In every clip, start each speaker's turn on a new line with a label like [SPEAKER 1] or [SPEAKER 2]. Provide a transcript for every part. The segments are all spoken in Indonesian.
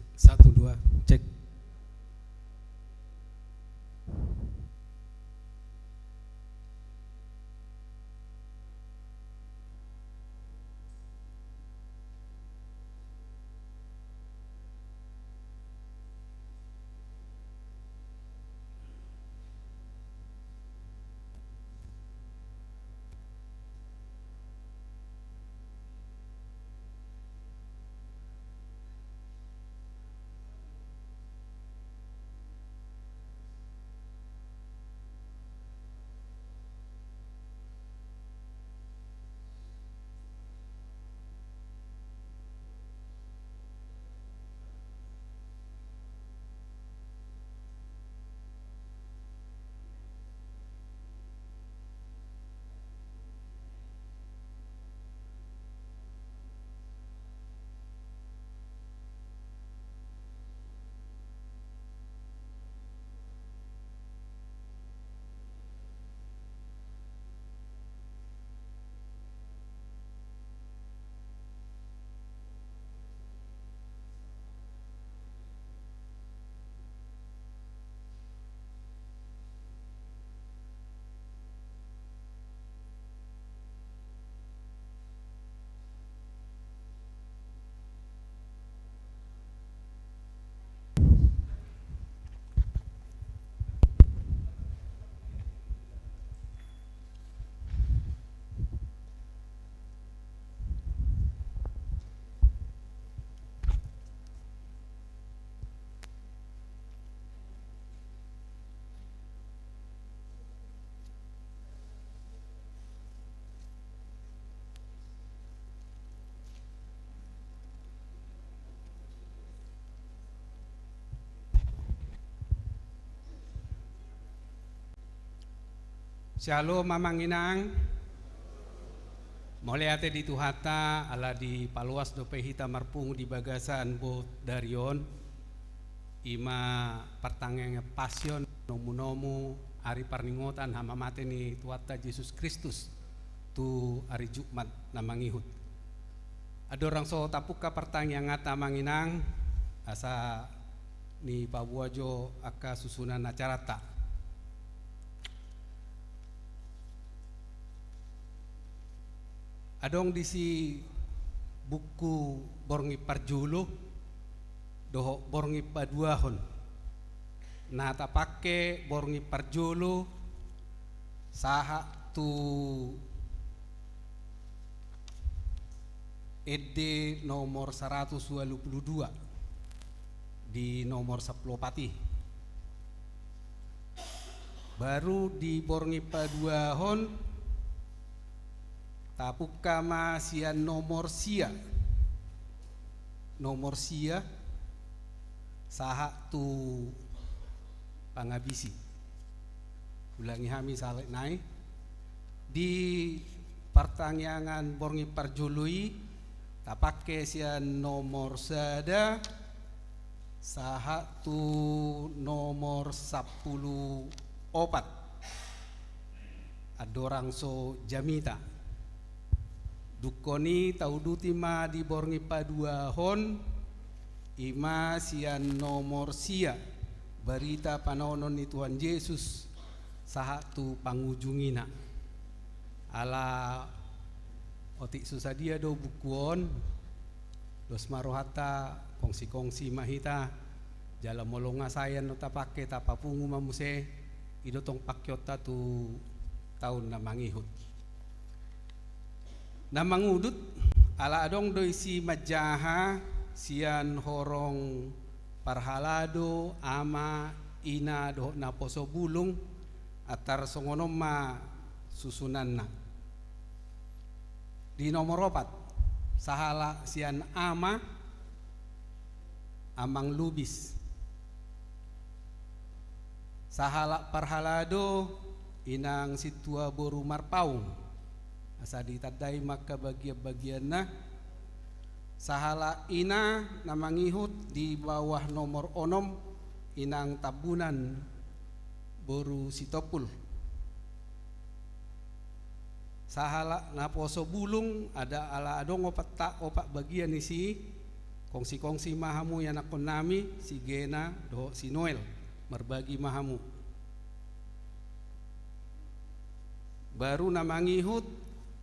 [SPEAKER 1] Cek, satu, dua, cek. Shalom mamang inang. Moleate di tuhata ala di paluas dope hita marpungu di bagasan bot darion. Ima pertangenge pasion nomu-nomu ari parningotan hama mate ni tuata Yesus Kristus tu ari Jumat namangihut. Adorang so tapuka pertanyaan ngata manginang asa ni pabuajo aka susunan acarata. Adong disi buku borngi parjulu doho borngi paduahon na tapake borngi parjulu saha tu ed nomor 122 di nomor 10 pati baru di borngi paduahon tapuka masian nomor sia saha tu pangabisi ulangi hami salek nai di pertanyaan borngi parjului tapake sian nomor sada saha tu nomor 10 opat adorang so jamita dukoni tauduti ma di borngi paduahon ima sian nomor sia berita panonon ni Tuhan Yesus saha tu pangujungina ala otik susadia do bukuon dos marohata kongsi-kongsi mahita jala molonga sayan no tapake tapapungu mamuse idotong pakyota tu tahun namangihut namangudut ala adong do isi majaha sian horong parhalado ama ina do naposo bulung atar songonom ma susunanna di nomor 4 sahala sian amang lubis sahala parhalado inang situa boru marpaung asa ditadai maka bagian-bagianna sahala ina namangihut di bawah nomor onom inang tabunan boru sitopul sahala naposo bulung ada ala adong opat bagian isi kongsi-kongsi mahamu yang nakon nami si Gena do si Noel merbagi mahamu. Baru namangihut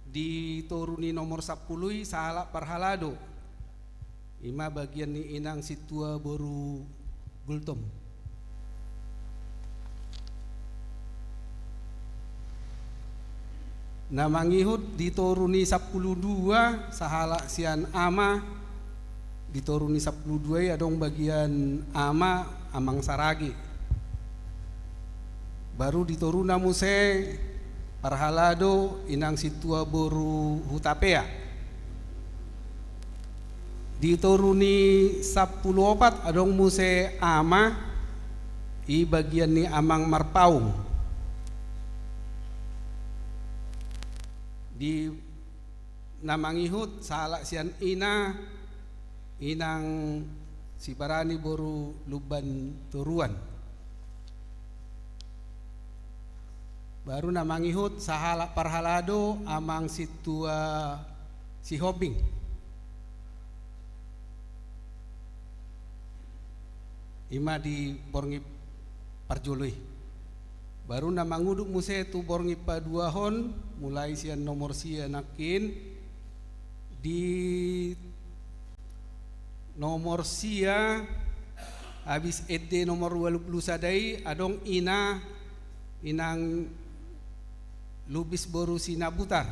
[SPEAKER 1] dituruni nomor 10 sahala parhalado. Ima bagian ni inang situa boru gultom. Namangihut dituruni 12 sahala sian ama dituruni 12 ya dong bagian ama amang saragi. Baru dituruna muse parhalado inang situa boru hutapea. Dituruni 14 adong muse ama i bagian ni amang marpaung. Di namangihut sahala sian inang si barani boru luban turuan. Baru namangihut sahala parhalado amang situa si hobing. Ima di borngi parjului. Baru namanguduk muse tu borngi paduahon mulai sian nomor sia nakin di nomor sia habis ede nomor 20 sadai adong inang lubis boru sinabutar.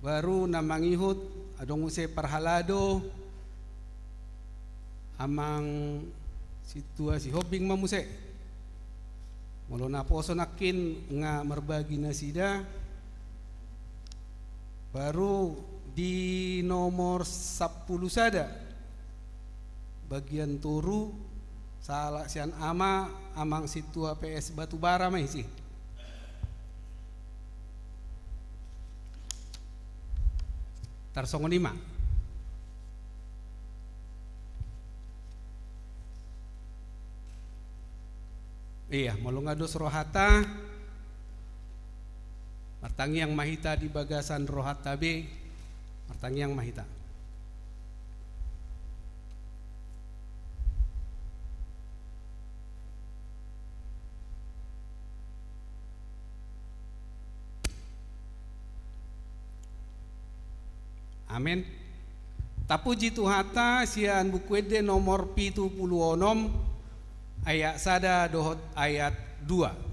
[SPEAKER 1] Baru namangihut adong muse parhalado amang situa si hobing mamuse. Molo na poso nakin nga merbagi nasida. Baru di nomor 10 sada bagian turu salah sian ama amang situa PS Batubara mai sih. Tarsongo 5. Iya, molongados rohata martangi yang mahita di bagasan rohata B martangi yang mahita. Amin. Tapuji tuhata sian bukuede nomor 76 ayat sada dohot ayat 2.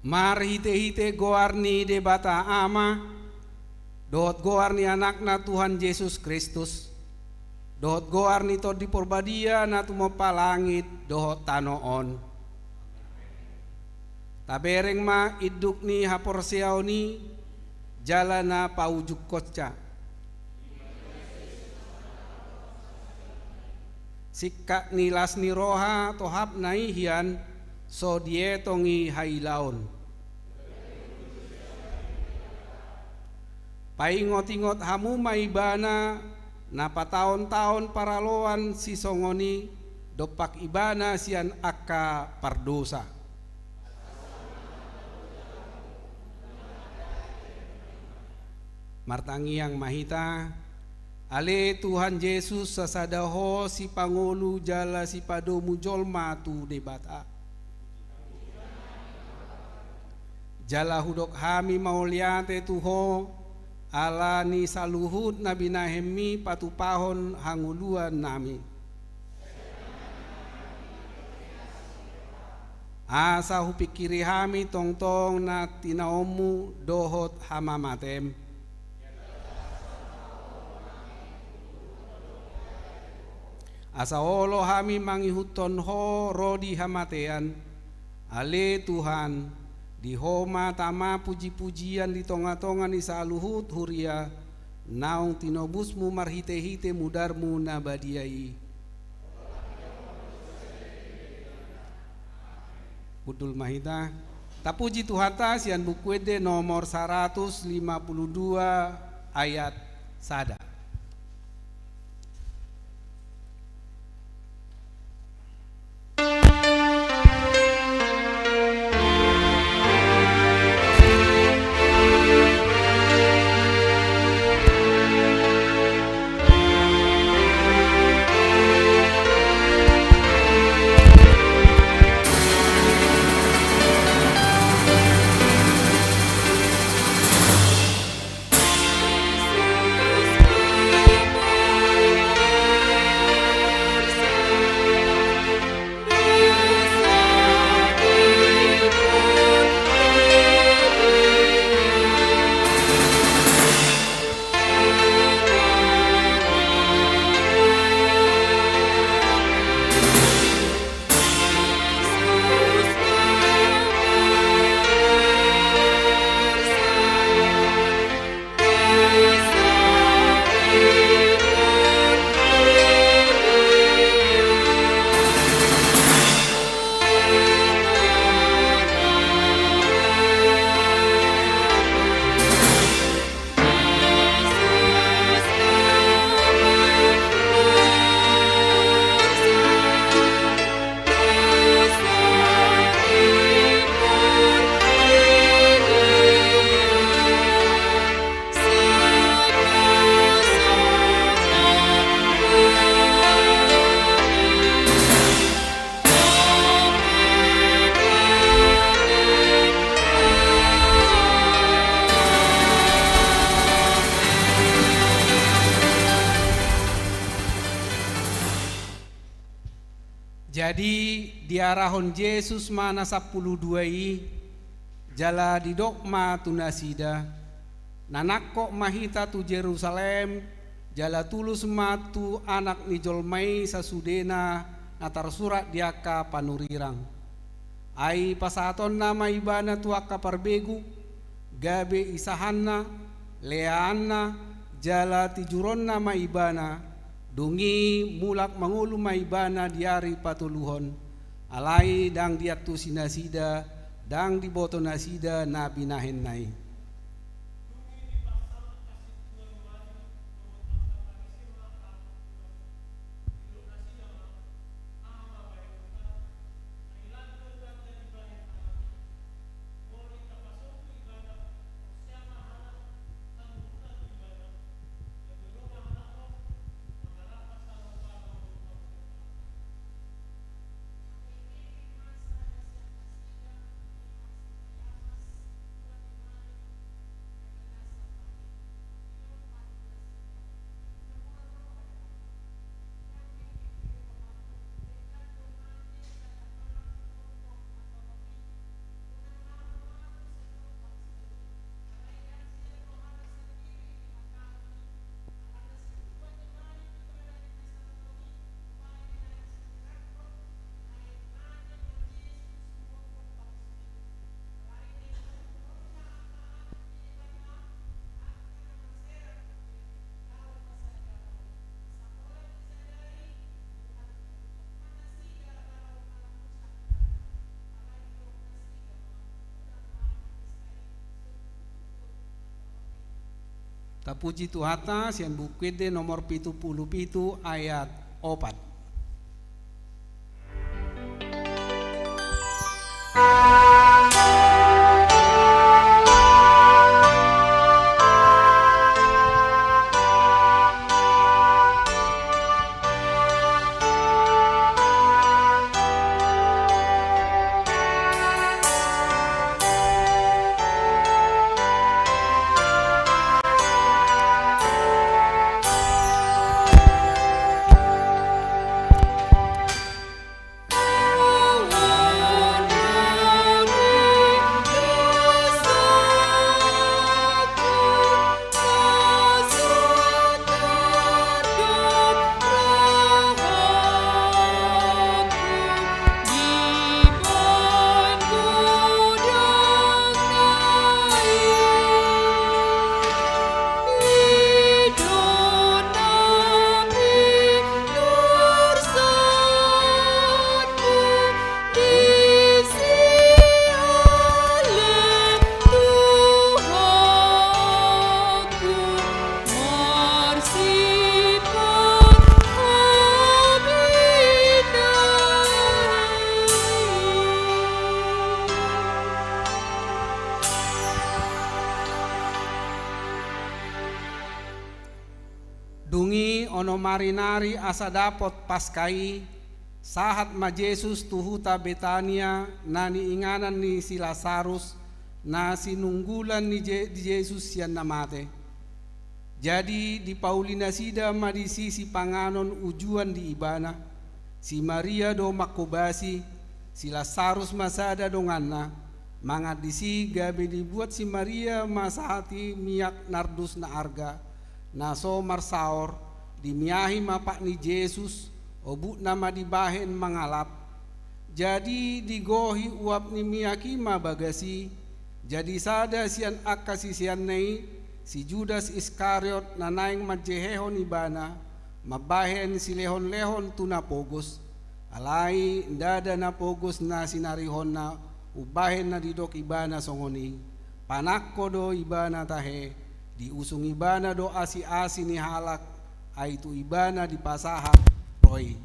[SPEAKER 1] Mari hite-hite goarni de bata ama, dohot goarni anakna Tuhan Yesus Kristus, dohot goarni to di porbadia na tumopa langit dohot tanoon. Tabereng ma iduk ni haporseau ni jalana paujuk kocca. Sikka nilas ni roha tohap naihian so dietongi hailaon. Paingot-ingot hamu maibana na pataon-taon paraloan si songoni dopak ibana sian akka pardosa. Martangi yang mahita, ale Tuhan Yesus sasadaho si pangolu jala si padomu jolma tu debata. Jala hudok hami mauliate tuho ala ni saluhut nabi nahemi patupahon hanguluan nami. Asa hupikiri hami tong-tong na tinaomu dohot hamamatem. Asa olo hami mangihuton ho rodi hamatean, ale Tuhan di homa tama puji-pujian di tonga-tonga ni saluhut huria naung tinobusmu marhite-hite mudarmu nabadiai. Kudul mahita tapuji Tuhata sian bukuede nomor 152 ayat sada. Jadi diarahon Yesus mana 12 jala di dokma tunasida nanakko mahita tu Jerusalem jala tulus matu anak ni jolmai sasudena natar surat diaka panurirang ai pasaton nama ibana tu akka parbegu gabe isahanna leanna jala tijuron nama ibana dungi mulak mangulu maibana diari patuluhon alai dang diatu sinasida dang diboto nasida nabi nahen nai. Tapuji Tuhata sian buku nomor 77 ayat 4. Dungi ono marinari asa dapot paskai sahat ma Yesus tuhuta Betania nani inganan ni si Lazarus na sinunggulan ni Yesus sian namate. Jadi di Paulina sida ma di sisi panganon ujuan di ibana si Maria do makobasi si Lazarus masada donganna mangat disi gabe dibuat si Maria masahati miyak nardus na arga na somar saor dimiahi mapak ni Yesus obu nama dibahen mangalap jadi digohi uap ni miyaki ma bagasi jadi sada sian akasi sian nei si Judas Iskariot na naing majehehon ibana mabahen si lehon-lehon tuna pogos alai ndada na pogos na sinarihon na ubahen na didok ibana songoni panakko do ibana tahe diusung ibana do asi-asi ni halak aitu ibana di pasahat roy.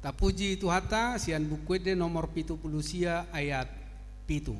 [SPEAKER 1] Tapuji Tuhata sian bukuede nomor 70 ayat 7.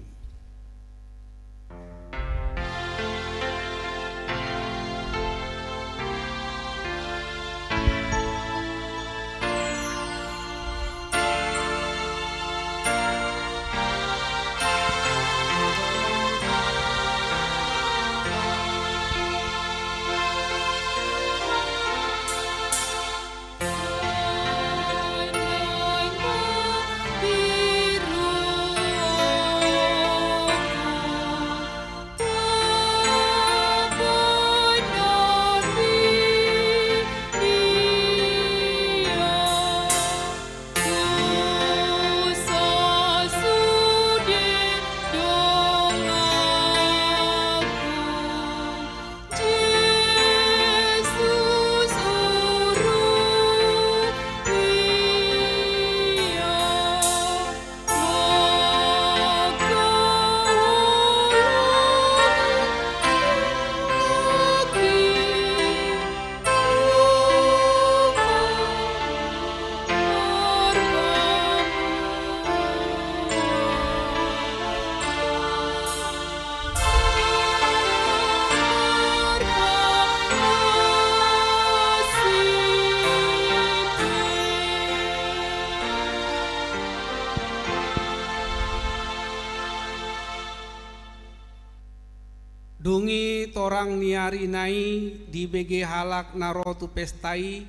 [SPEAKER 1] Dungi torang niari nai di BG halak narotu pestai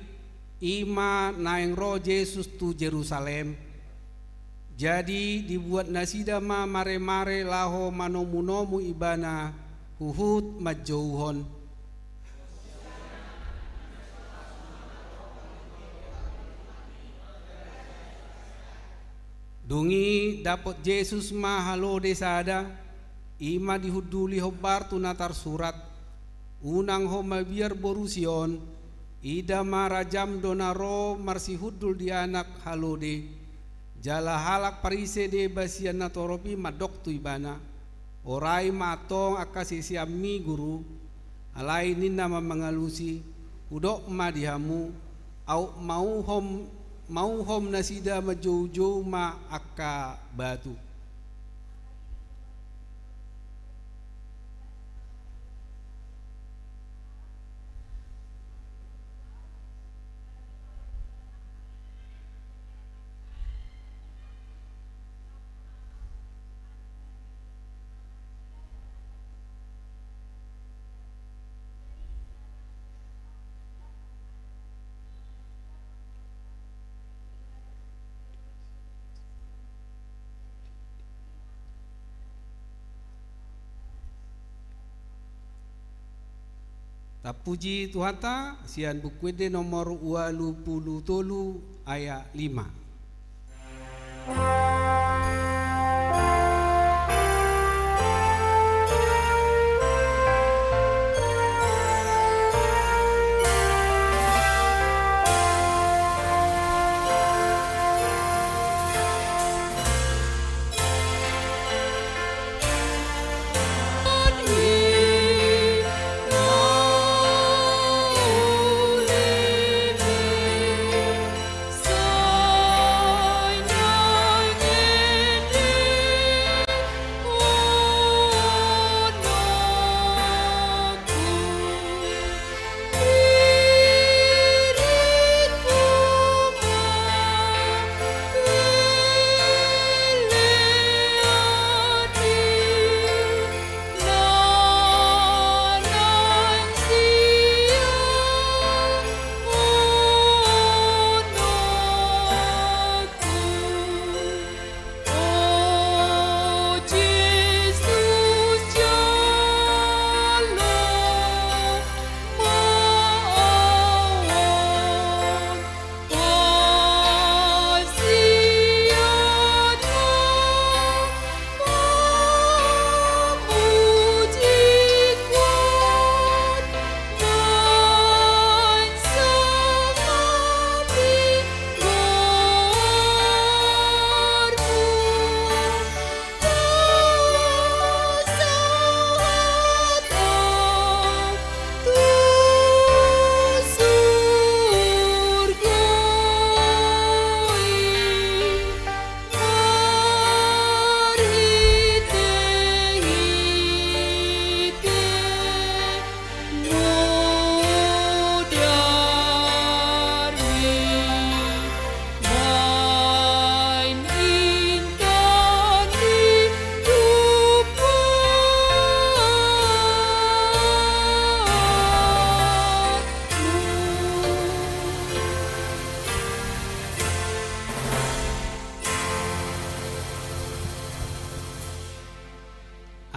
[SPEAKER 1] ima naeng roh Yesus tu Jerusalem. Jadi dibuat nasida ma mare-mare laho manomu-nomu ibana huhut majouhon. Dungi dapat Yesus ma halo desada ima dihuduli hobar tu natar surat unang homa biar borusion ida marajam donaro marsi hudul di anak halode jala halak parise de basian natoropi madok tu ibana orai matong akasi siami guru alai ninna mengalusi udok ma dihamu au mau hom nasida majoujo ma akka batu. Tapuji Tuhan ta sian bukuede nomor 23 ayat 5.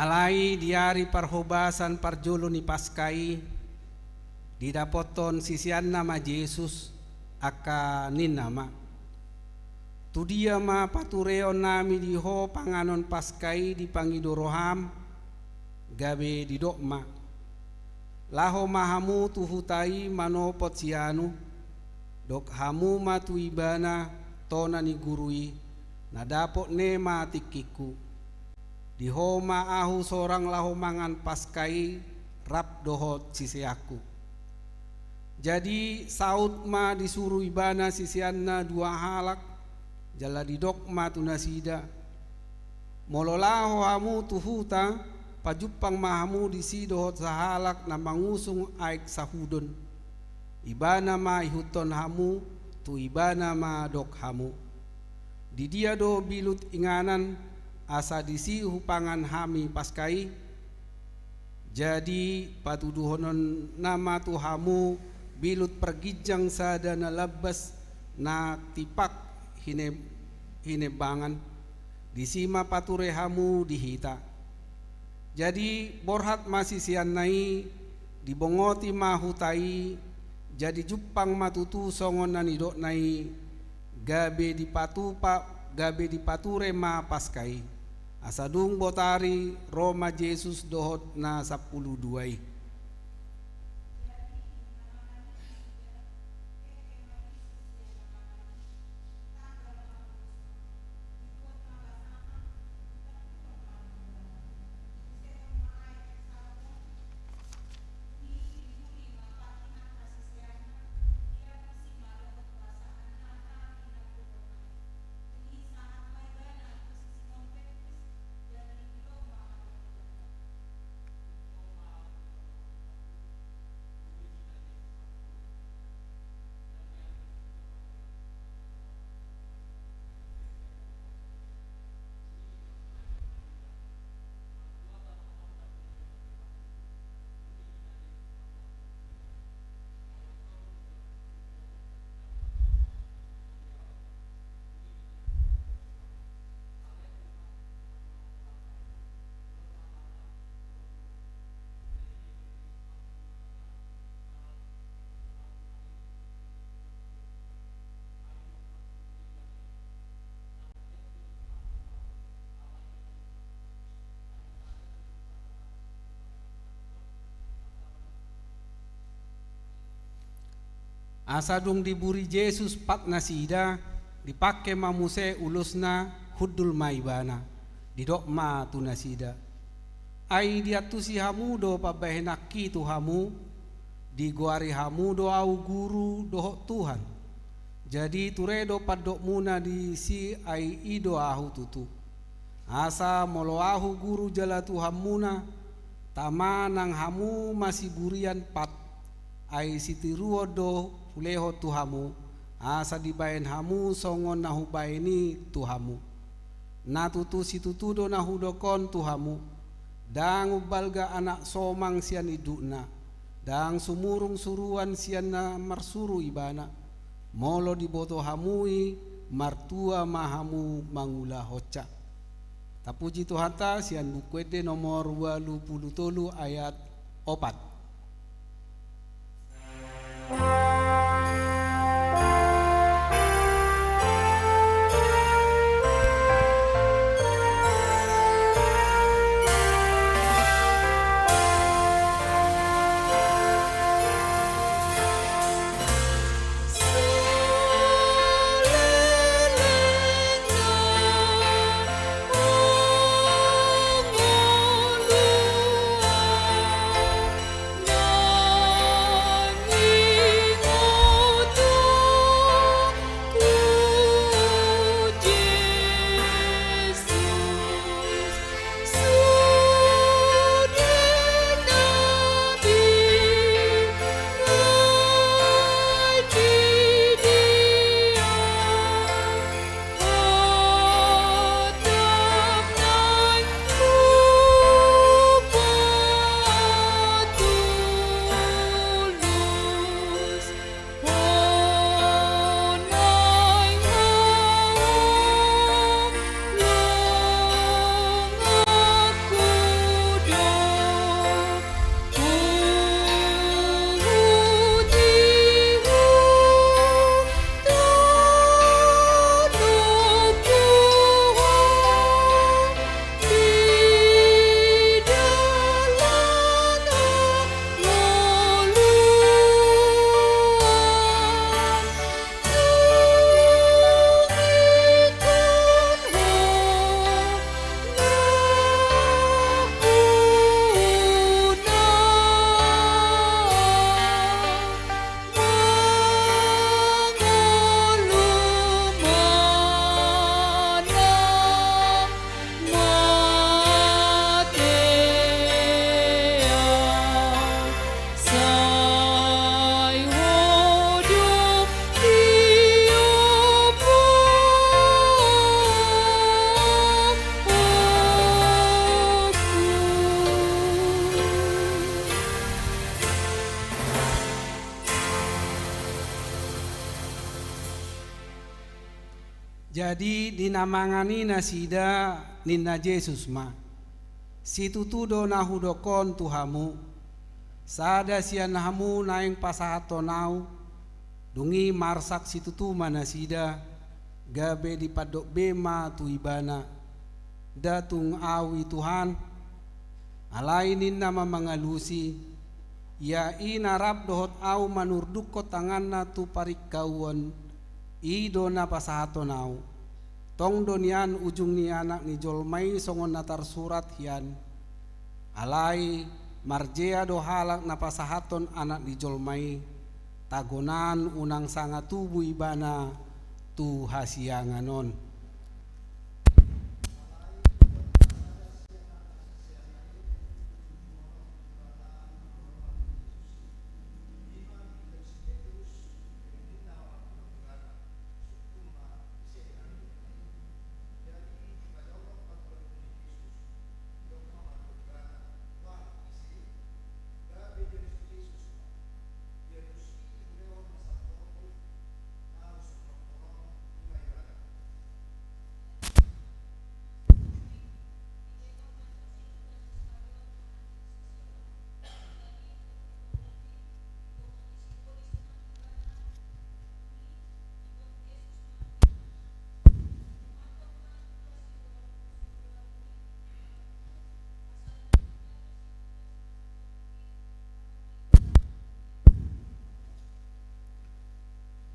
[SPEAKER 1] Alai diari parhobasan parjolo ni paskai didapoton sisian nama Yesus aka nin nama tu dia ma patureo nami diho panganon paskai dipangidoroham gabe didokma laho mahamu tuhutai manopot sianu dok hamu matu ibana tona ni gurui nadapot ne matikiku dihoma ahu sorang laho mangan paskai rap dohot sisiaku. Jadi saut ma disuruh ibana sisianna dua halak jala didok ma tunasida mololaho hamu tuhuta pajupang mahamu disi dohot sahalak na mangusung aik sahudon ibana ma ihuton hamu tu ibana ma dok hamu di dia do bilut inganan asa disi hupangan hami paskai jadi patuduhonon nama tu hamu bilut pergijang sada na labas na tipak hinebangan disima pature hamu dihita. Jadi borhat masih sian nai dibongoti mahutai jadi jupang matutu songon nanidok nai gabe di pature ma paskai asadung botari Roma Yesus dohot na 12. Asadung diburi Yesus pat nasida dipake mamuse ulusna hudul maibana didok ma tu nasida ai dia tu si hamu do pabahenaki tu hamu di guari hamu do au guru do Tuhan jadi turedo padok muna di si ai ido ahu tutu asa molo ahu guru jala tu hamuna tamanang hamu masih burian pat ai sitiruo do fuleho tuhamu asa dibaen hamu songon nahu baeni tuhamu na tutu situtudo nahu dokon tuhamu dang ubalga anak somang sian iduna dang sumurung suruan sian na marsuru ibana molo diboto hamui martua mahamu mangula hoca tapuji Tuhan ta sian bukwede nomor 23 ayat 4. Jadi dinamangani nasida ninna Yesus ma situtudo nahudokon tuhamu sada sian hamu naing pasahatonau dungi marsak situtu manasida gabe dipadok bema tuibana datung awi Tuhan alainin nama mangalusi ya inarap dohot au manurduk ko tanganna tu parikauan ido na pasahatonau tong donian ujung ni anak ni jolmai songon natar surat hian alai marjea do halak na pasahaton anak ni jolmai tagonan unang sanga tubuh ibana tu hasianganon.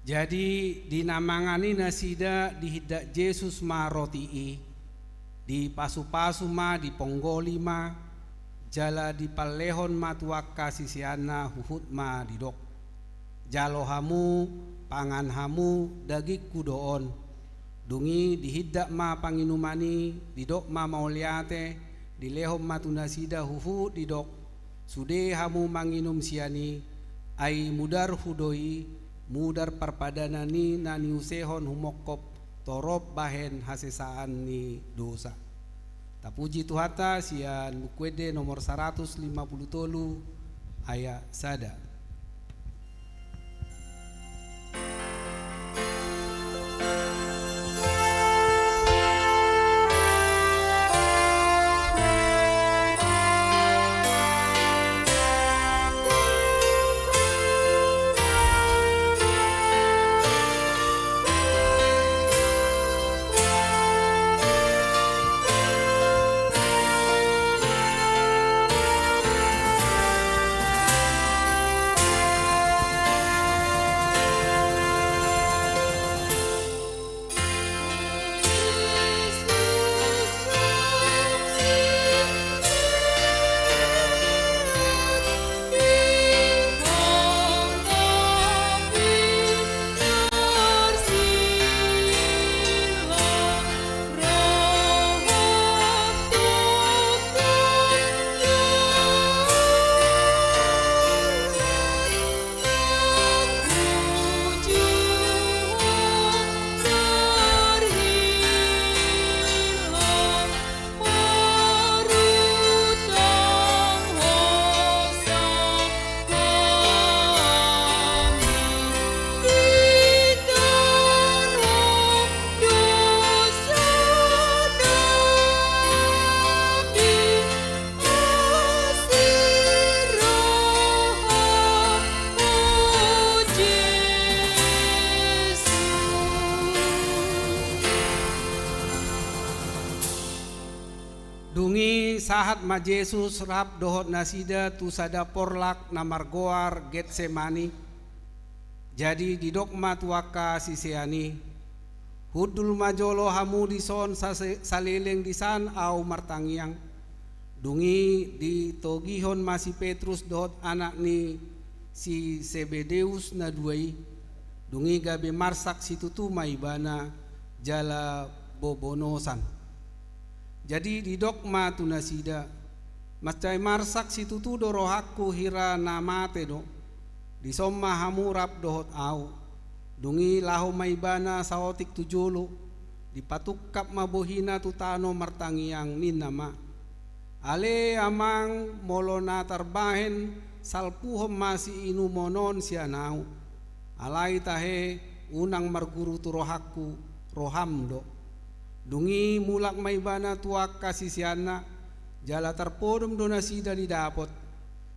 [SPEAKER 1] Jadi dinamangani nasida dihidak Yesus ma rotii di pasu-pasu ma di ponggoli ma jala di palehon ma tuaka sisiana huhut ma didok jalo hamu pangan hamu dagik kudoon dungi dihidak ma panginumani didok ma mauliate di lehom ma tunasida huhut didok sude hamu manginum siani ai mudar hudoi mudar parpadana ni nani usehon humokop torop bahen hasesaan ni dosa. Tapuji Tuhata sian bukwede nomor 153 ayat sada. Dungi sahat ma Yesus rap dohot nasida tu sada porlak namar goar Getsemani. Jadi didok ma tuaka siseani. Hudul majolo hamu dison saleleng disan au martangiang. Dungi di togihon masih Petrus dohot anak ni si Sebedeus na duai. Dungi gabe marsak situtu maibana jala bobonosan. Jadi di dogma tunasida macai marsak situtu do rohaku hira namate do di somma hamurap dohot au dungi laho maibana saotik tujulu di patukap mabohina tutano martangiang ninama ale amang molona tarbahen salpuhom masih inumonon sianau alai tahe unang marguru tu rohaku roham do. Dungi mulak maibana tuak kasisiana jala terpodom donasi dari dapot.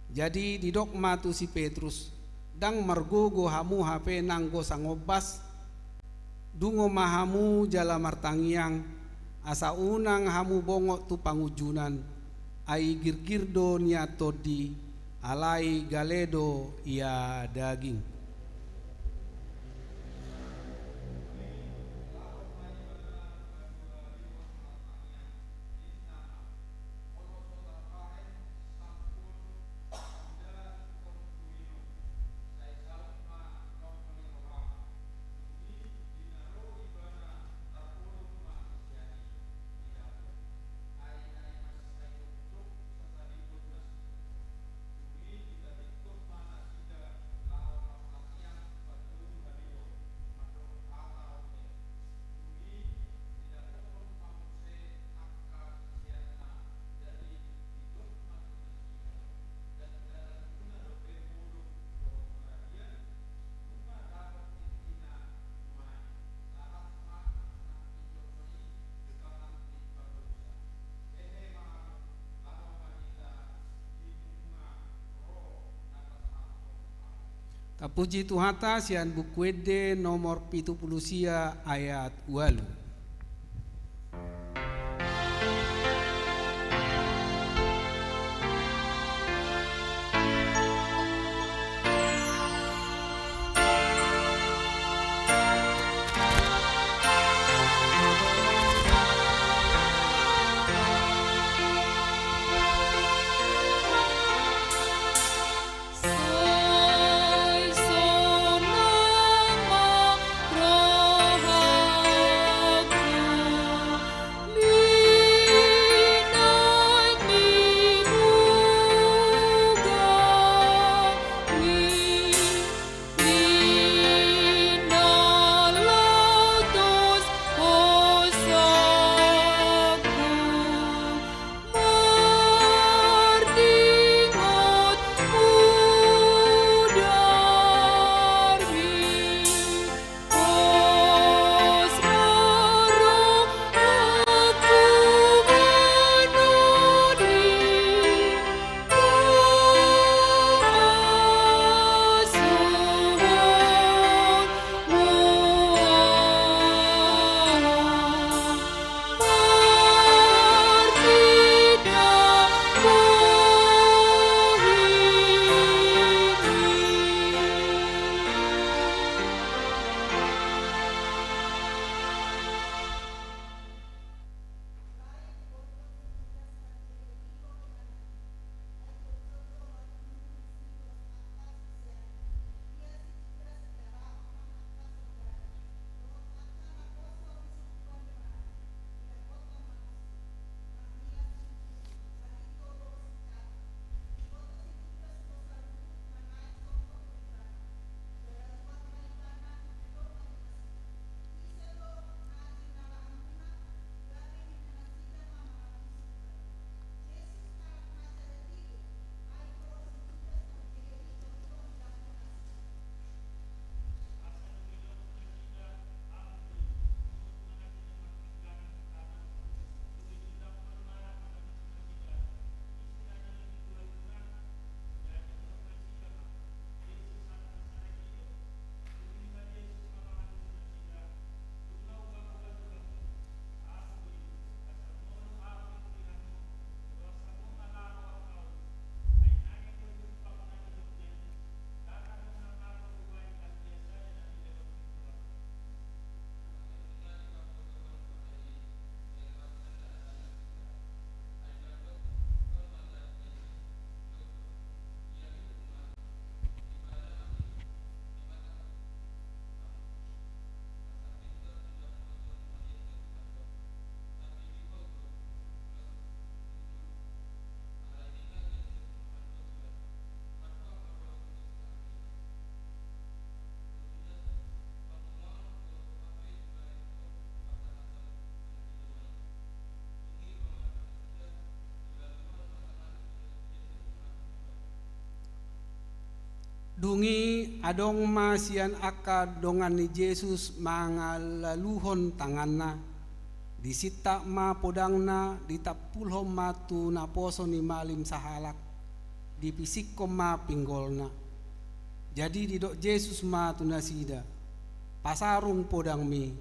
[SPEAKER 1] Jadi didok matu si Petrus dang margogo hamu hape nanggo sangobas dungo mahamu jala martangiang asa unang hamu bongok tu pangujunan ai girgirdo niatodi alai galedo ia daging. Kapuji Tuhata sian buku ede nomor 70 ayat 8.
[SPEAKER 2] Soy sonama roham
[SPEAKER 1] Dungi adong masian aka dongan ni Yesus mangalaluhon tanganna disita ma podangna ditapulhom matu na poso ni malim sahalak dipisikkom ma pinggolna. Jadi didok Yesus ma tunasida pasarung podang mi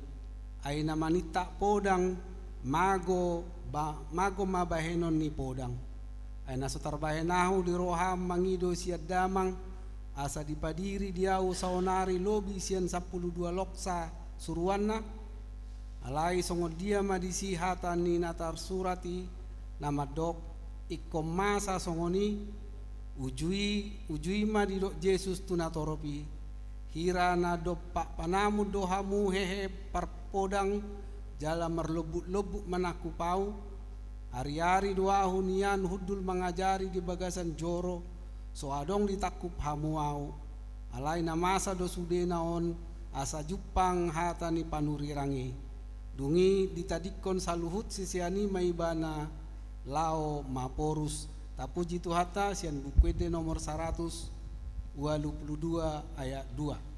[SPEAKER 1] ay namanita podang mago mabahenon ni podang ay nasotarbahenahu di roham mangido siad damang asa dipadiri diau saonari lobi sian 12 loksa suruanna alai songod dia madisi hatan ni natar surati nama dok ikom masa songoni ujui ma didok Yesus tunatoropi hira na dopak panamu dohamu hehe parpodang jala merlebuk-lebuk menaku pau hari-hari doahu nian hudul mengajari di bagasan joro so adong ditakup hamuau alai na masa do sude naon asa jupang hatani panurirangi dungi ditadikon saluhut sisiani maibana lao maporus tapuji tuhata sian bukwede nomor 122 ayat 2.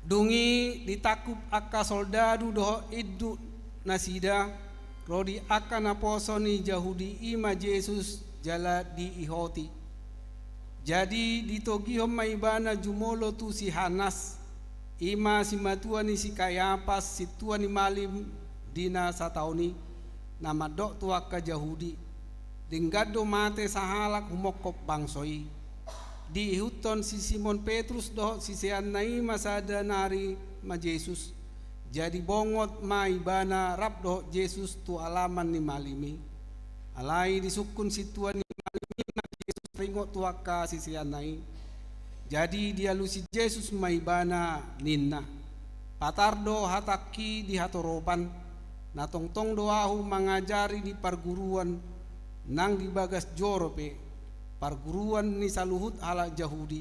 [SPEAKER 1] Dungi ditakup aka soldadu doho iddu nasida rodi aka naposoni Yahudi ima Yesus jala di ihoti. Jadi ditogihom maibana jumolo tu si Hanas ima si matua ni si Kayapas si tua ni malim dina satauni nama dok tua ka Yahudi dinggado mate sahalak humokop bangsoi di huton si Simon Petrus doh si sean nai masada nari ma Yesus jadi bongot ma ibana rap doh Yesus tu alaman ni malimi alai disukun si tua ni malimi na Yesus ringot tua ka si sean nai jadi dia lusi Yesus ma ibana ninna patardo hataki di hatoropan na tongtong doahu mangajari di perguruan nang di bagas jorope perguruan ni saluhut ala Yahudi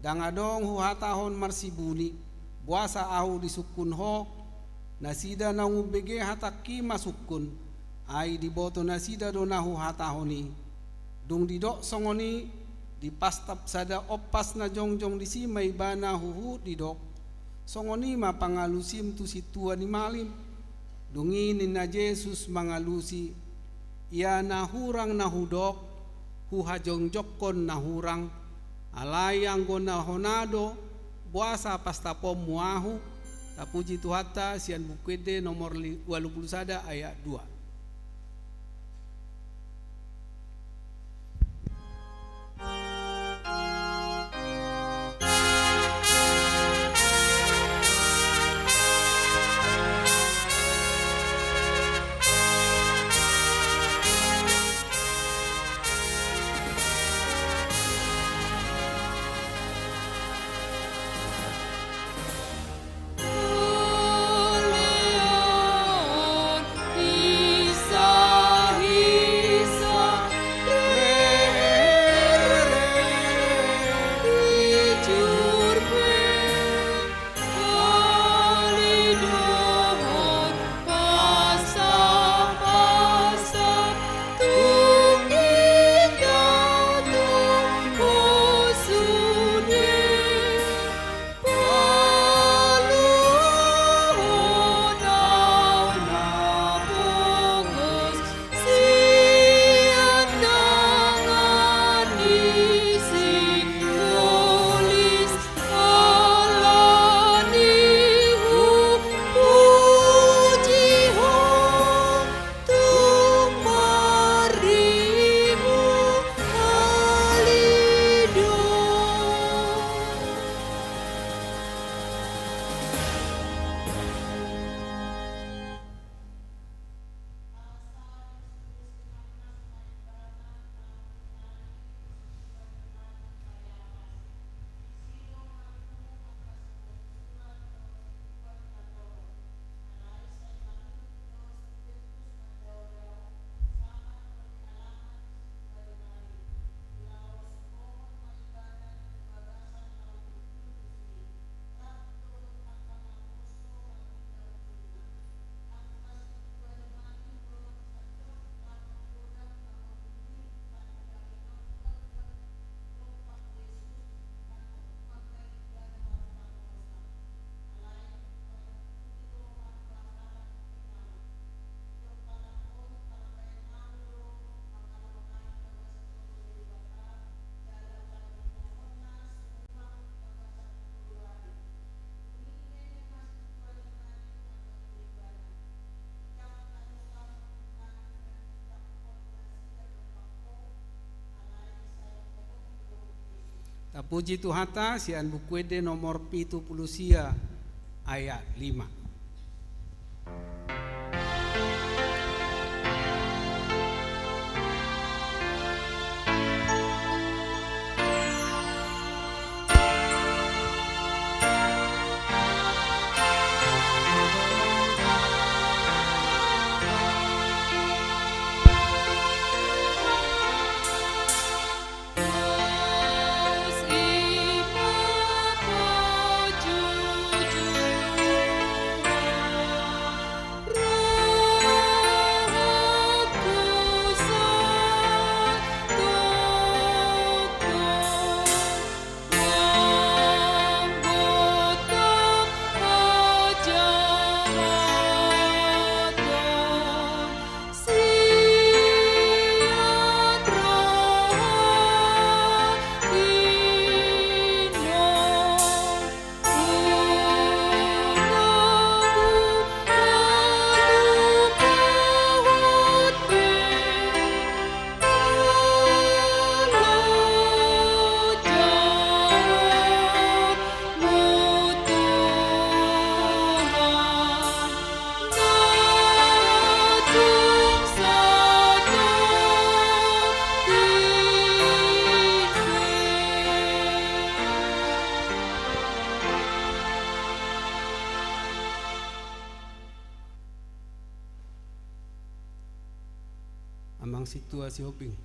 [SPEAKER 1] dangadong hu hatahon marsibuni buasa ahu disukun ho nasida nangu bege hataki masukun ai diboto nasida donahu hatahoni dung didok songoni dipastap sada opas na jongjong disi maibana huhu didok songoni ma pangalusim tu situa ni malim dungi nina Yesus mangalusi ia nahurang nahudok huhajong jokon nahurang alayang gona honado buasa pasta pomuahu tapuji tuhata sian bukwede nomor 21 ayat 2.
[SPEAKER 2] Leon,
[SPEAKER 1] Tapuji Tuhata sian bukuede nomor 70 ayat 5. Amang situasi hoping.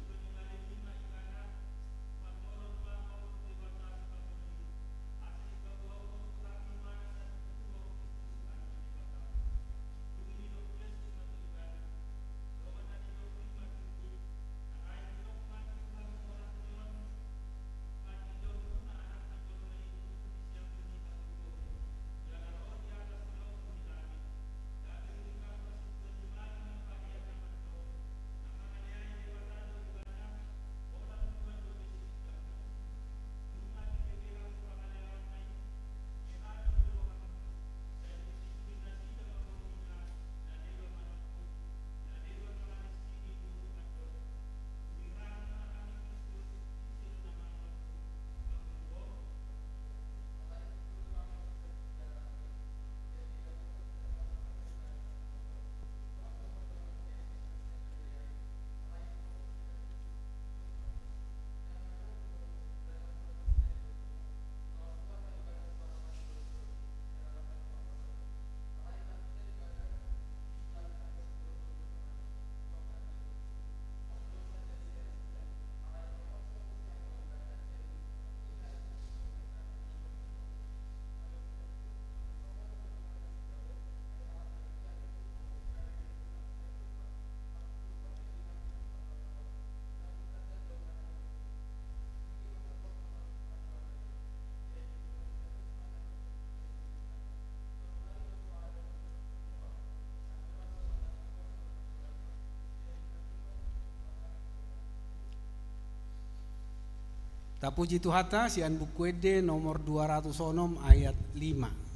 [SPEAKER 1] Tapuji Tuhata sian bukuede nomor 206 ayat 5.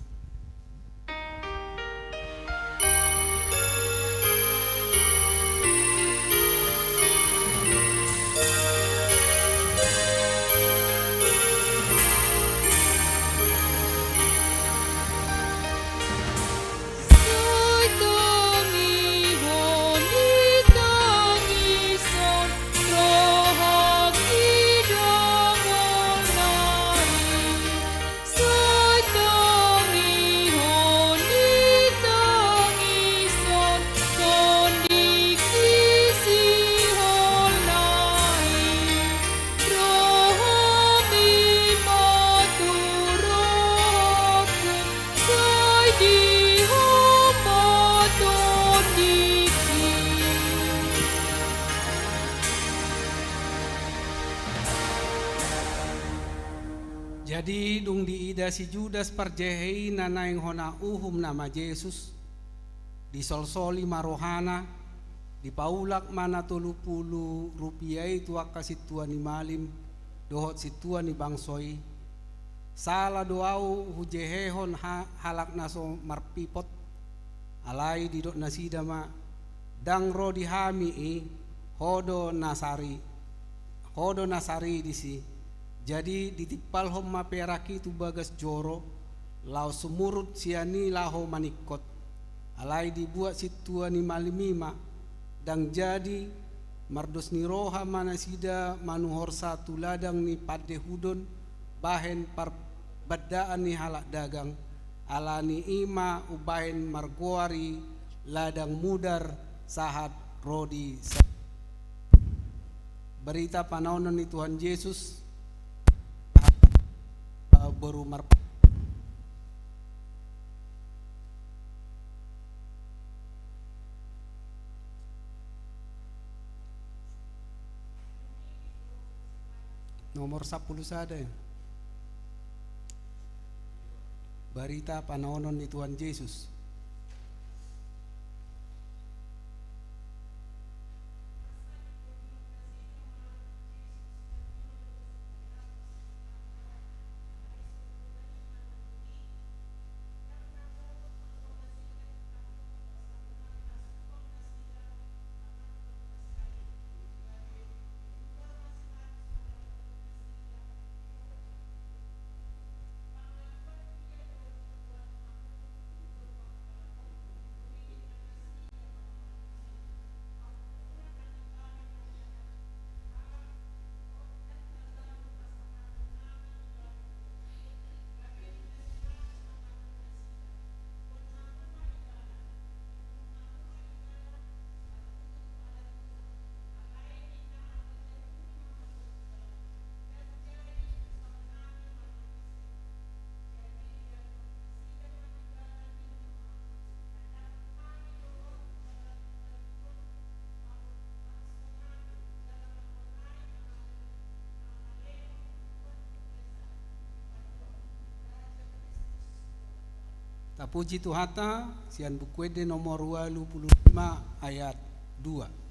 [SPEAKER 1] Jadi dung diida si Judas parjehei nanaing hona uhum nama Yesus disolsoli marohana dipaulak mana 30 rupiah itu akasi tuan ni malim dohot si tuan ni bangsoi sala doau hujehehon halak naso marpipot alai didok nasidama dang ro dihami hodo nasari disi Jadi ditipal homma peraki tu bagas joro, lau sumurut siani laho manikot, alai dibuat situa ni malimima, dan jadi mardos ni roha manasida manuhor satu ladang ni pade hudon, bahen par badaan ni halak dagang, alani ima ubahen margoari ladang mudar sahat rodi. Berita panaonan ni Tuhan Yesus berumar nomor 10 sada ya. Berita panaonan ni Tuhan Yesus. Tapuji Tuhata, sian bukuede nomor 25 ayat 2.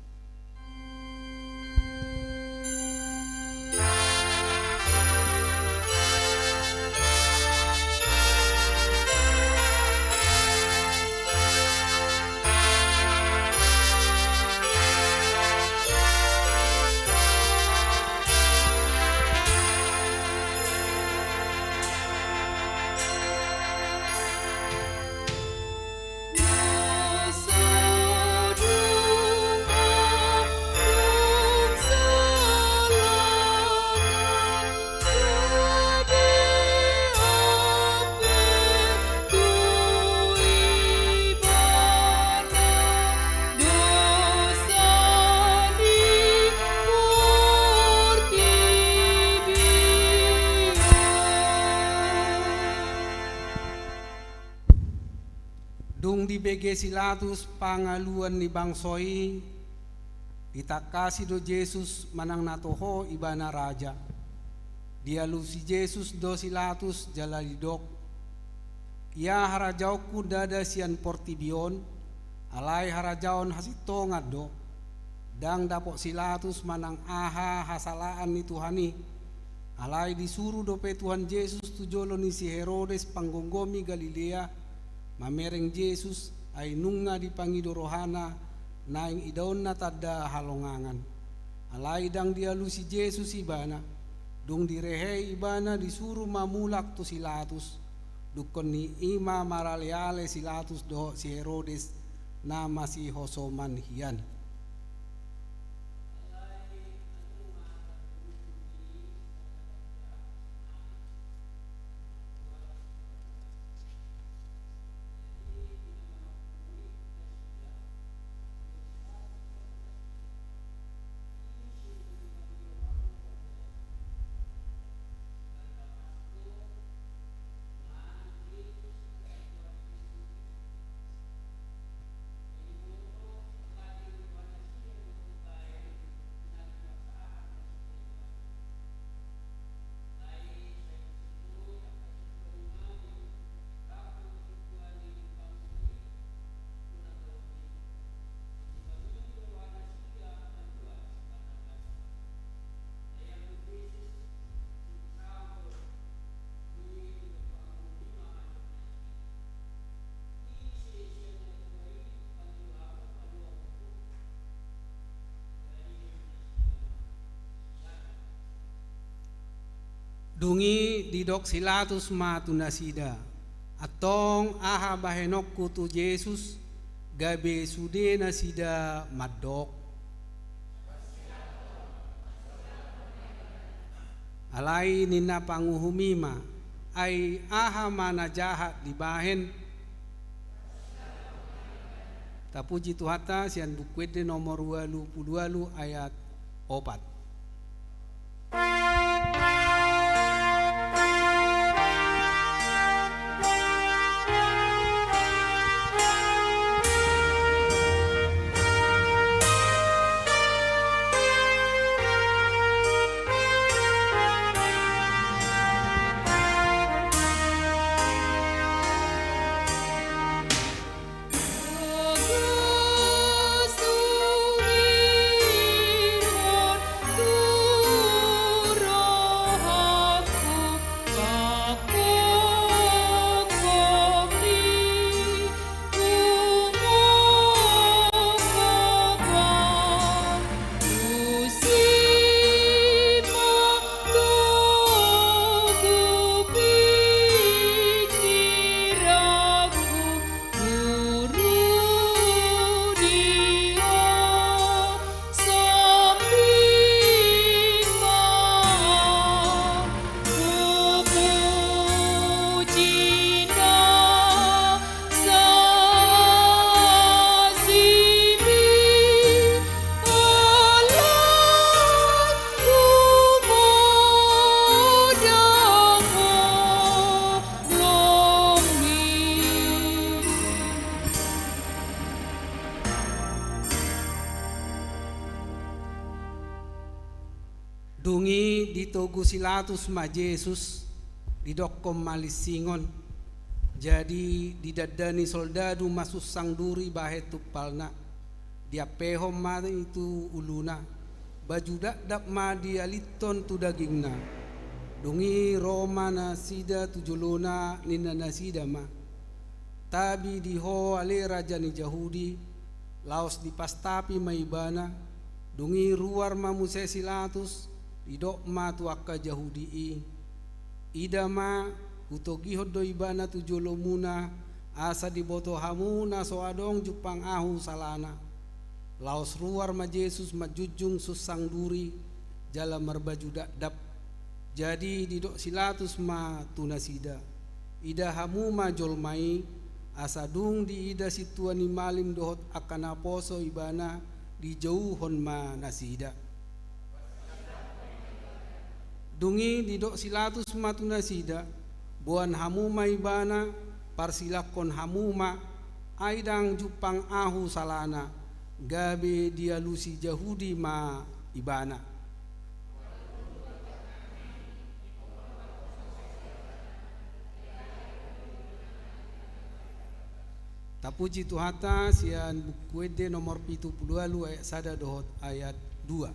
[SPEAKER 1] Dung di BG Silatus pangaluan ni bangsoi itakasi do Yesus manang natoho ibana raja. Dia lusi Yesus do Silatus jalalidok. Ia harajauku dada sian portibion alai harajaon hasitongat do. Dang dapok Silatus manang aha hasalaan ni Tuhani. Alai disuruh dope Tuhan Yesus tujolo ni si Herodes panggonggomi Galilea. Mamereng Yesus ay nunga di pangido rohana naing idaon na tada halongangan. Alai dang dialu si Yesus ibana, dung direhei ibana disuruh mamulak tu Silatus. Dukon ni ima maraleale Silatus do si Herodes na masih hosoman hian. Dungi didok silatus ma tunasida atong aha bahenok kutu Yesus gabe sude nasida madok alai nina panguhumima ai aha mana jahat dibahen tapuji tuhata sian bukwede nomor 22 ayat 4. Dungi ditogu silatus ma Yesus didokkom malisingon jadi didadani soldadu masusang duri bahe tupalna dia pehom ma itu uluna baju dak ma dia liton tu dagingna dungi Roma nasida tujuluna nina nasida ma tabi diho ale raja ni Yahudi laos dipastapi maibana dungi ruar ma muse silatus idok ma tuaka Yahudi ida ma utogi hodo ibana tujolomuna asa diboto hamuna soadong jupang ahu salana laos ruar ma Yesus majujung susang duri jala merbaju dap jadi didok silatus ma tunasida ida hamu ma jolmai asa dung di ida situani malim dohot akana poso ibana di jauhon ma nasida dungi didok silatus matuna sida buan hamuma ibana parsilakon hamuma aidang jupang ahu salana gabe dia lusi Yahudi ma ibana tapuji tuhata sian bukwede nomor 72 ayat sada dohot ayat 2.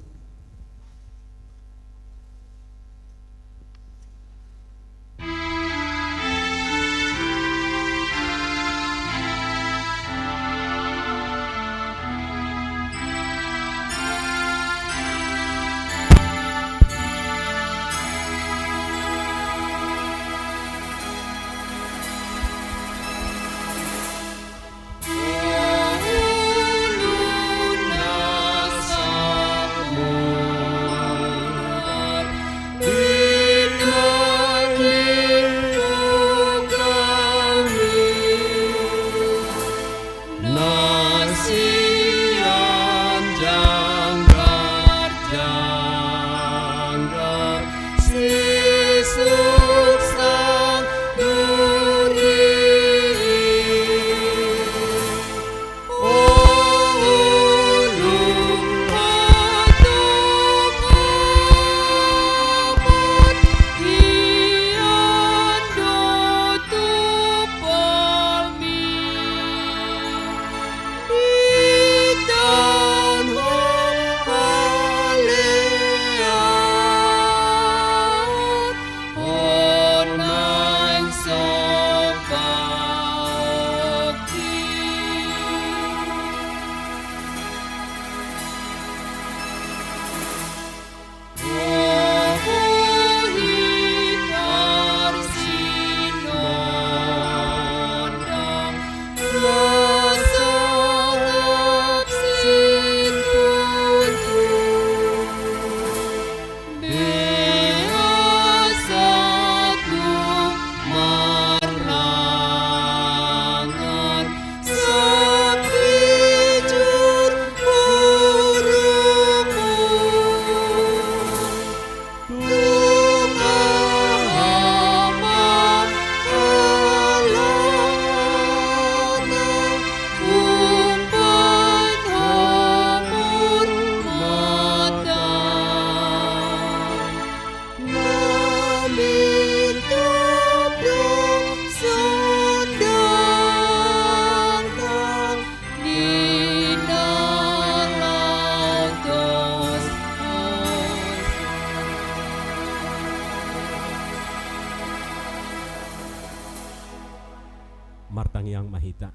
[SPEAKER 2] martang yang mahita.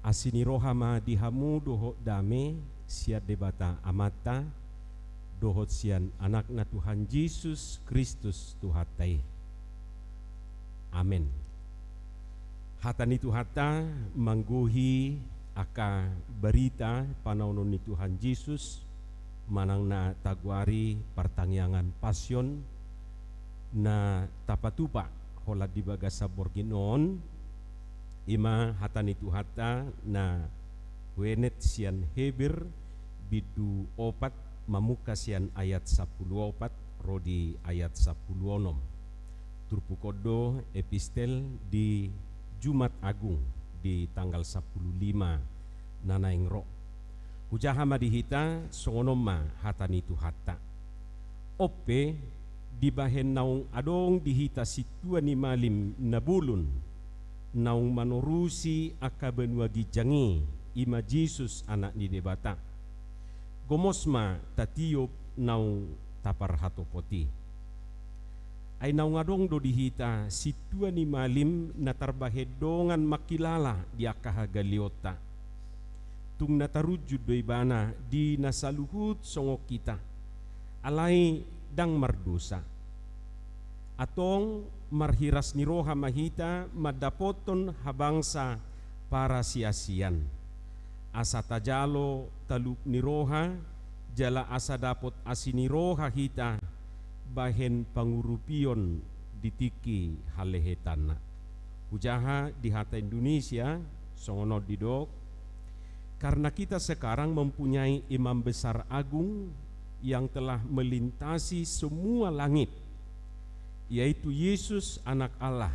[SPEAKER 2] Asini rohama dihamu dohot dame siat debata amata dohot sian anakna Tuhan Yesus Kristus Tuhatai. Amin. Hatan itu hata mangguhi aka berita panaunon ni Tuhan Yesus manang na tagwari pertangyangan pasyon na tapatupa holat di bagasa borginon ima hatan itu hata na wenet sian Hebir bidu opat mamuka sian ayat 10 opat rodi ayat 10 onom turpukodo epistel di Jumat Agung di tanggal 15 nanaing ro hujahama dihita songonoma hatan itu hata ope dibahen naung adong dihita situa ni malim nabulun naung manorusi aka benua gijangi ima Jesus anak ni debata gomosma tatiop naung tapar hatopoti ay naung adong do dihita situa ni malim na tarbahedongan makilala di aka hagaliota tung natarujud do ibana di nasaluhut songo kita alai dang mardosa atong marhiras ni roha mahita madapoton habangsa para sia-sian asa tajalo taluk ni roha jala asa dapot asini roha hita bahen pangurupion ditiki halehetana hujaha di hata Indonesia songono didok karena kita sekarang mempunyai imam besar agung yang telah melintasi semua langit, yaitu Yesus anak Allah.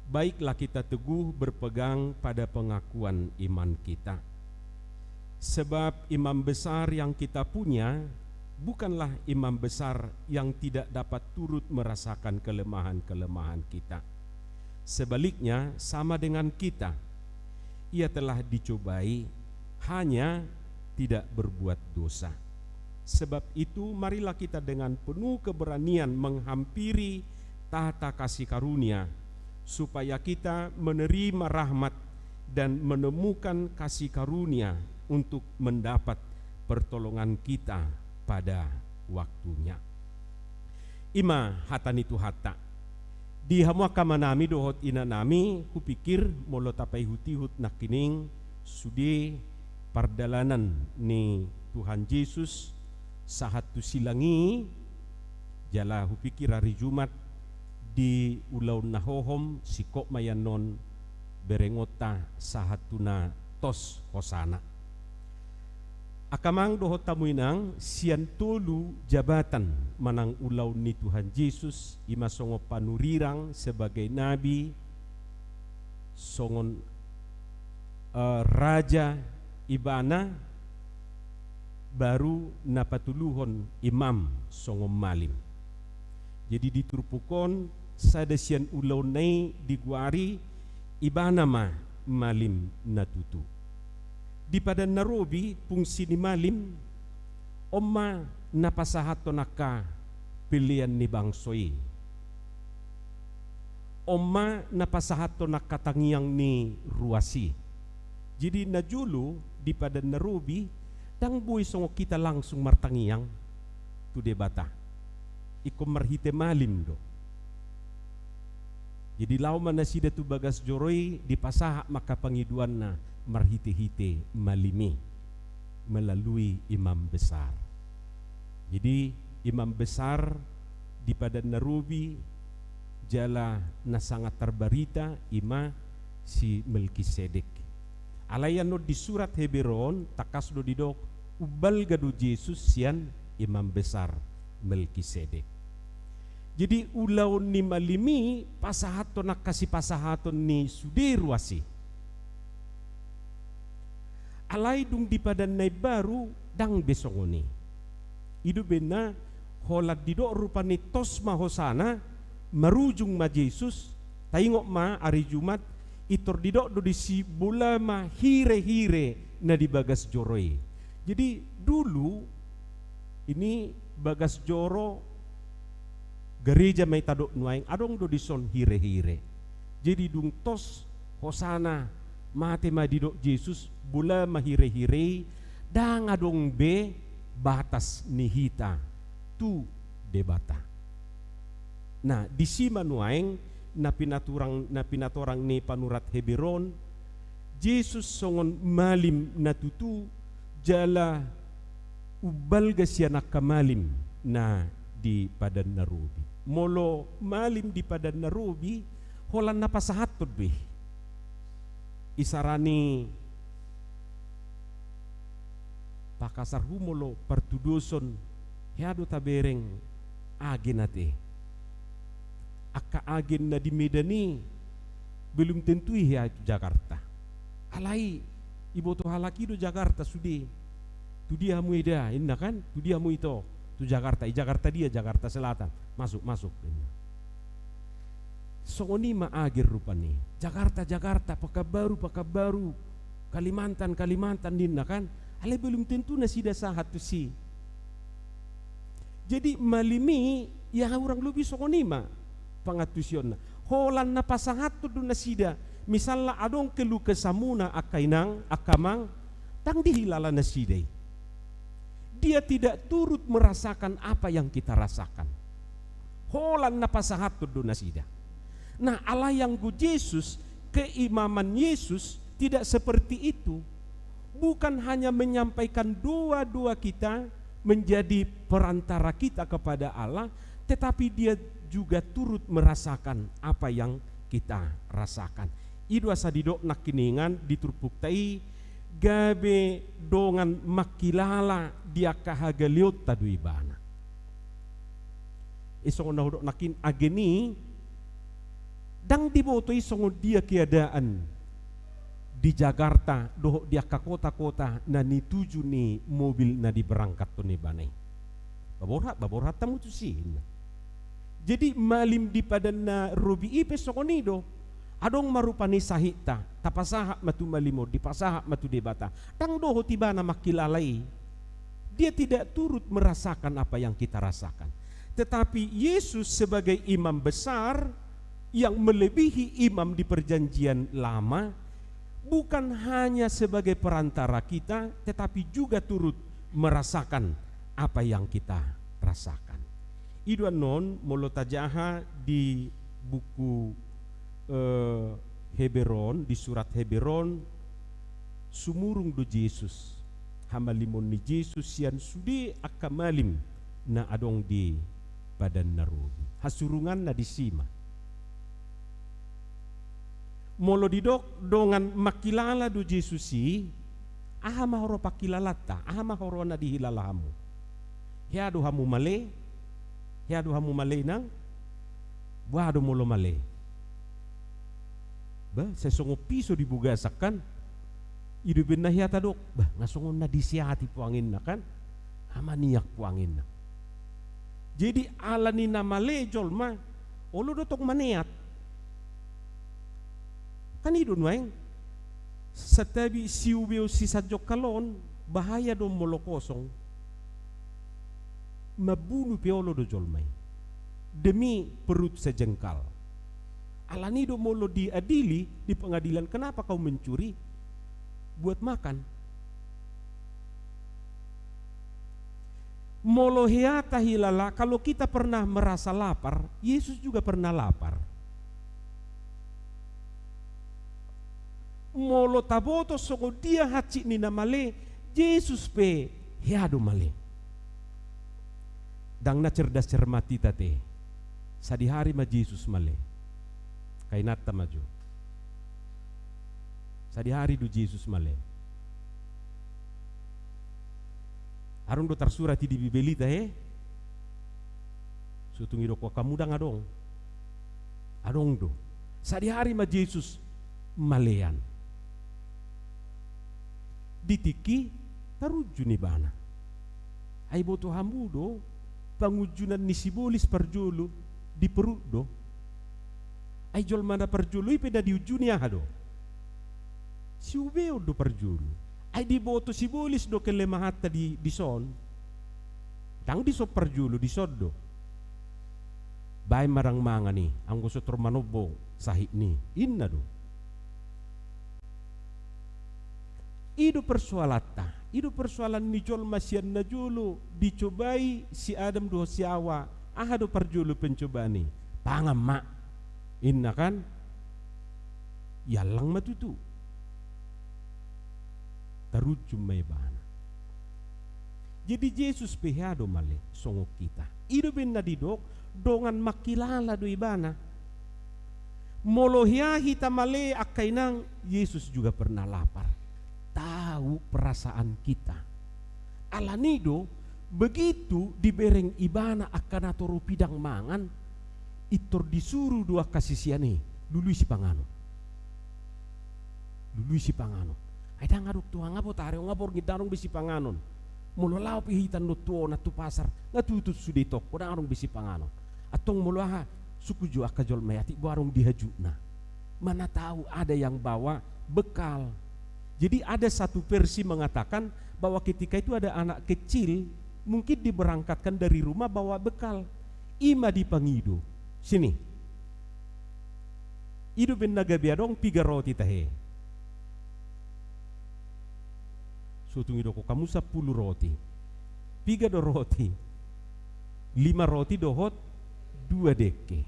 [SPEAKER 2] Baiklah kita teguh berpegang pada pengakuan iman kita. Sebab imam besar yang kita punya bukanlah imam besar yang tidak dapat turut merasakan kelemahan-kelemahan kita. Sebaliknya sama dengan kita, ia telah dicobai, hanya tidak berbuat dosa. Sebab itu marilah kita dengan penuh keberanian menghampiri tahta kasih karunia, supaya kita menerima rahmat dan menemukan kasih karunia untuk mendapat pertolongan kita pada waktunya. Ima hatan itu hata di hamuaka manami dohot ina nami kupikir molo tapai hutihut nakining sudi pardalanan ni Tuhan Yesus sahat tu silangi jala hupikir hari Jumat di ulau nahohom sikok mayanon berengota sahat tuna tos hosana akamang dohot tamuinang sian tolu jabatan manang ulau ni Tuhan Yesus ima songo panurirang sebagai nabi songon raja ibana baru napatuluhon imam songo malim. Jadi diturpukon sada sian ulau nei diguari ibana ma malim natutu. Di pada Narobi fungsi ni malim omma napasahato naka pilihan ni bangsoi. Omma napasahato nakatangiang ni ruasi. Jadi najulu di pada Narobi dang buy songo kita langsung martangiang tu debata ikom marhite malim do. Jadi lau mana sida tu bagas joroi dipasaha maka pangiduan na marhite-hite malimi melalui imam besar. Jadi imam besar di pada Narobi jala na sangat terbarita ima si Melkisedek. Alayan no di surat Hebron takas do didok ubal gadu Yesus sian imam besar Melkisedek. Jadi ulau ni malimi pasahaton nak kasih pasahaton ni sudiruasi. Alai dung di pada nai baru dang besongoni. Idu bena holat didok rupani tos mahosana marujung ma Yesus taingok ma hari Jumat itor didok do disi bola ma hire-hire na di bagas joroi. Jadi dulu ini bagas joro gereja mai tadok nuaing adong do dison hire-hire. Jadi dung tos hosana mate madidok Yesus bula mahire-hire dang adong be batas nihita tu debata. Nah, di si manuaeng na pinaturang ni panurat Heberon, Yesus songon malim na tutu jala ubal gasya nakamalim na di padan narubi. Molo malim di padan narubi, holan napasahatod be. Isarani pakasar humolo pertuduson hiado tabereng agen ate. Aka agen na di Medani belum tentu ya Jakarta. Alai ibu to halaki do Jakarta sudi. Tu dia muida inna kan? Tu dia mu itu. Tu Jakarta, Jakarta dia Jakarta Selatan. Masuk. Songoni maagir rupani. Jakarta, Pakabaru, Kalimantan dinna kan? Ale belum tentu na sida sahat tu si. Jadi malimi ya orang lebih songoni ma pangatusion na. Holan na pasahat tu na sida. Misalnya adong kelu kesamuna akainang akamang tang dihilala na sidai. Dia tidak turut merasakan apa yang kita rasakan. Holan na pasahat tu na sida. Nah, Allah yang go Yesus, keimaman Yesus tidak seperti itu. Bukan hanya menyampaikan doa-doa kita menjadi perantara kita kepada Allah, tetapi dia juga turut merasakan apa yang kita rasakan. Idu asa didok nakiningan diturpuktai gabe dongan makilala dia kahagaliot tadu ibana. Isong nahudok nakin ageni dang diboto isong dia keadaan di Jakarta doh dia ke kota-kota na nituju ni mobil na diberangkat to ni banai. Baborat tamu tu sin. Jadi malim di padan na robi ipe sokonido adong marupani sahita tapasaha matu malimo dipasaha matu debata. Dang doho tiba na makilalai. Dia tidak turut merasakan apa yang kita rasakan. Tetapi Yesus sebagai imam besar yang melebihi imam di perjanjian lama, bukan hanya sebagai perantara kita, tetapi juga turut merasakan apa yang kita rasakan. Iduan non molotajaha di buku Heberon, di surat Heberon, sumurung do Yesus, hamalimon ni Yesus yang sudi akamalim na adong di padan narubi. Hasurungan na disima. Molo didok dongan makilala do Jesusi aha mahoro pakilalata aha mahoro na dihilalahamu hiado hamu male nang buado molo male ba sesongo piso dibugasakan idu benna hiata dok ba ngasongon na disiati puangin na kan amaniak puangin na jadi alani na male jolma olo dotok maneat kan idun waeng setabi siubiu sisajok kalon bahaya do molo kosong mabunuh piolo do jolmai demi perut sejengkal. Alani do molo diadili di pengadilan, kenapa kau mencuri? Buat makan. Molo hiata hilala, kalau kita pernah merasa lapar, Yesus juga pernah lapar. Molo taboto songo dia haci ni na male Yesus pe hiado male. Dang na cerdas cermati tate. Sadi hari ma Yesus male. Kainata maju. Sadi hari du Yesus male. Arung do tersurati di Bibelita Sutungi do ko kamudang adong. Adong do. Sadi hari ma Yesus malean. Ditiki taruju ni bana. Ay boto hambudo pangujunan ni sibolis perjulu di perut do. Ay jol mana perjulu ipeda di ujuni do. Si ubeo do perjulu. Ay di boto sibolis do kelemahata di son. Tang di so perjulu di soddo. Bay marang manga ni, ang gusto manobo sahik ni, inna do. Ido persoalan ni jol masian na julu, dicobai si Adam do si Hawa, do perjulu pencobaan ni, pangam mak, inna kan, yalang matutu, tarucum may bana. Jadi Yesus pehado male songok kita. Ido ben na didok, dongan makilala do ibana. Molohia hita male akainang Yesus juga pernah lapar. Tahu perasaan kita. Alanido begitu dibereng ibana akan atoro pidang mangan, itor disuruh dua kasisiane dulu si pangano. Ay da ngaduk tuang ngapo tare ngapor gidarong bisi panganon. Molo lao pihitan no tuo na tu pasar natutut suditok ko darong bisi panganon. Atong molo ha suku jo akajol mayati barong dihajuna. Mana tahu ada yang bawa bekal. Jadi ada satu versi mengatakan bahwa ketika itu ada anak kecil mungkin diberangkatkan dari rumah bawa bekal. Ima dipangido. Sini. Ido ben nagabiadong 3 roti tahe. Sutung ido ko kamu 10 roti. 3 do roti. 5 roti dohot 2 deke.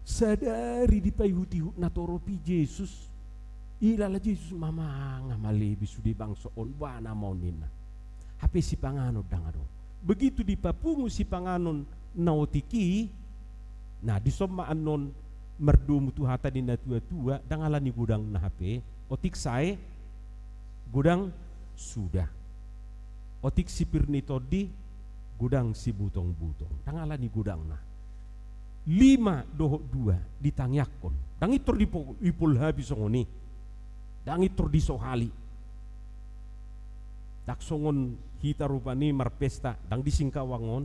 [SPEAKER 2] Sadari dipayuti na toropi Yesus. Ilala Yesus mama ngamali bisu di bangso on wana maunina. Hape si panganon dangado. Begitu dipapungu si panganon naotiki, nah disomaan non merdumu tu hata di natua-tua dangalani gudang na hape, otik sae gudang sudah. Otik sipir ni todi gudang si butong-butong. Dangalani gudang na. 5 dohok 2 ditangyakon. Dangitor ipul habis ngoni. Dangitor di sohali. Taksongon hita rupani marpesta dang disingkawangon.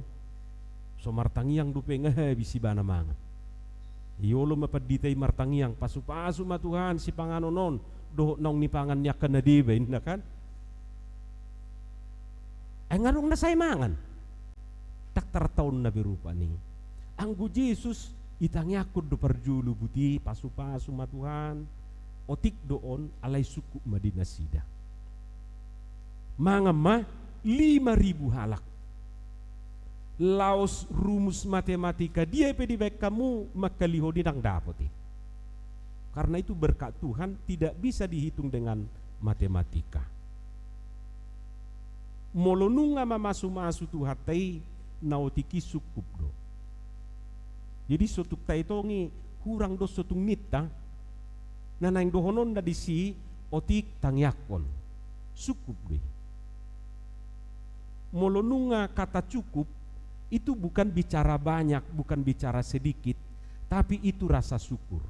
[SPEAKER 2] So martangiang dupe ngahabis si bana mangan. Iolo mapaditay martangiang pasu-pasu matuhan si panganonon dohok naong nipangan niya kanadiba na kan. Ay ngarong na say mangan. Taktar taon na birupa ni. Anggo Jesus itangyakod do perjulu buti pasu-pasu matuhan. Otik doon alay suku madinasida. Mga ma 5,000 halak. Laos rumus matematika dia pedi baik kamu makaliho dinang dapoti. Karena itu berkat Tuhan tidak bisa dihitung dengan matematika. Molonunga mamasu-masu tuhatai naotiki sukup do. Jadi sotuk taitongi hurang do sotung nita. Nanang dohonon na disi otik tangyakon cukup deh. Molonunga kata cukup itu bukan bicara banyak, bukan bicara sedikit, tapi itu rasa syukur.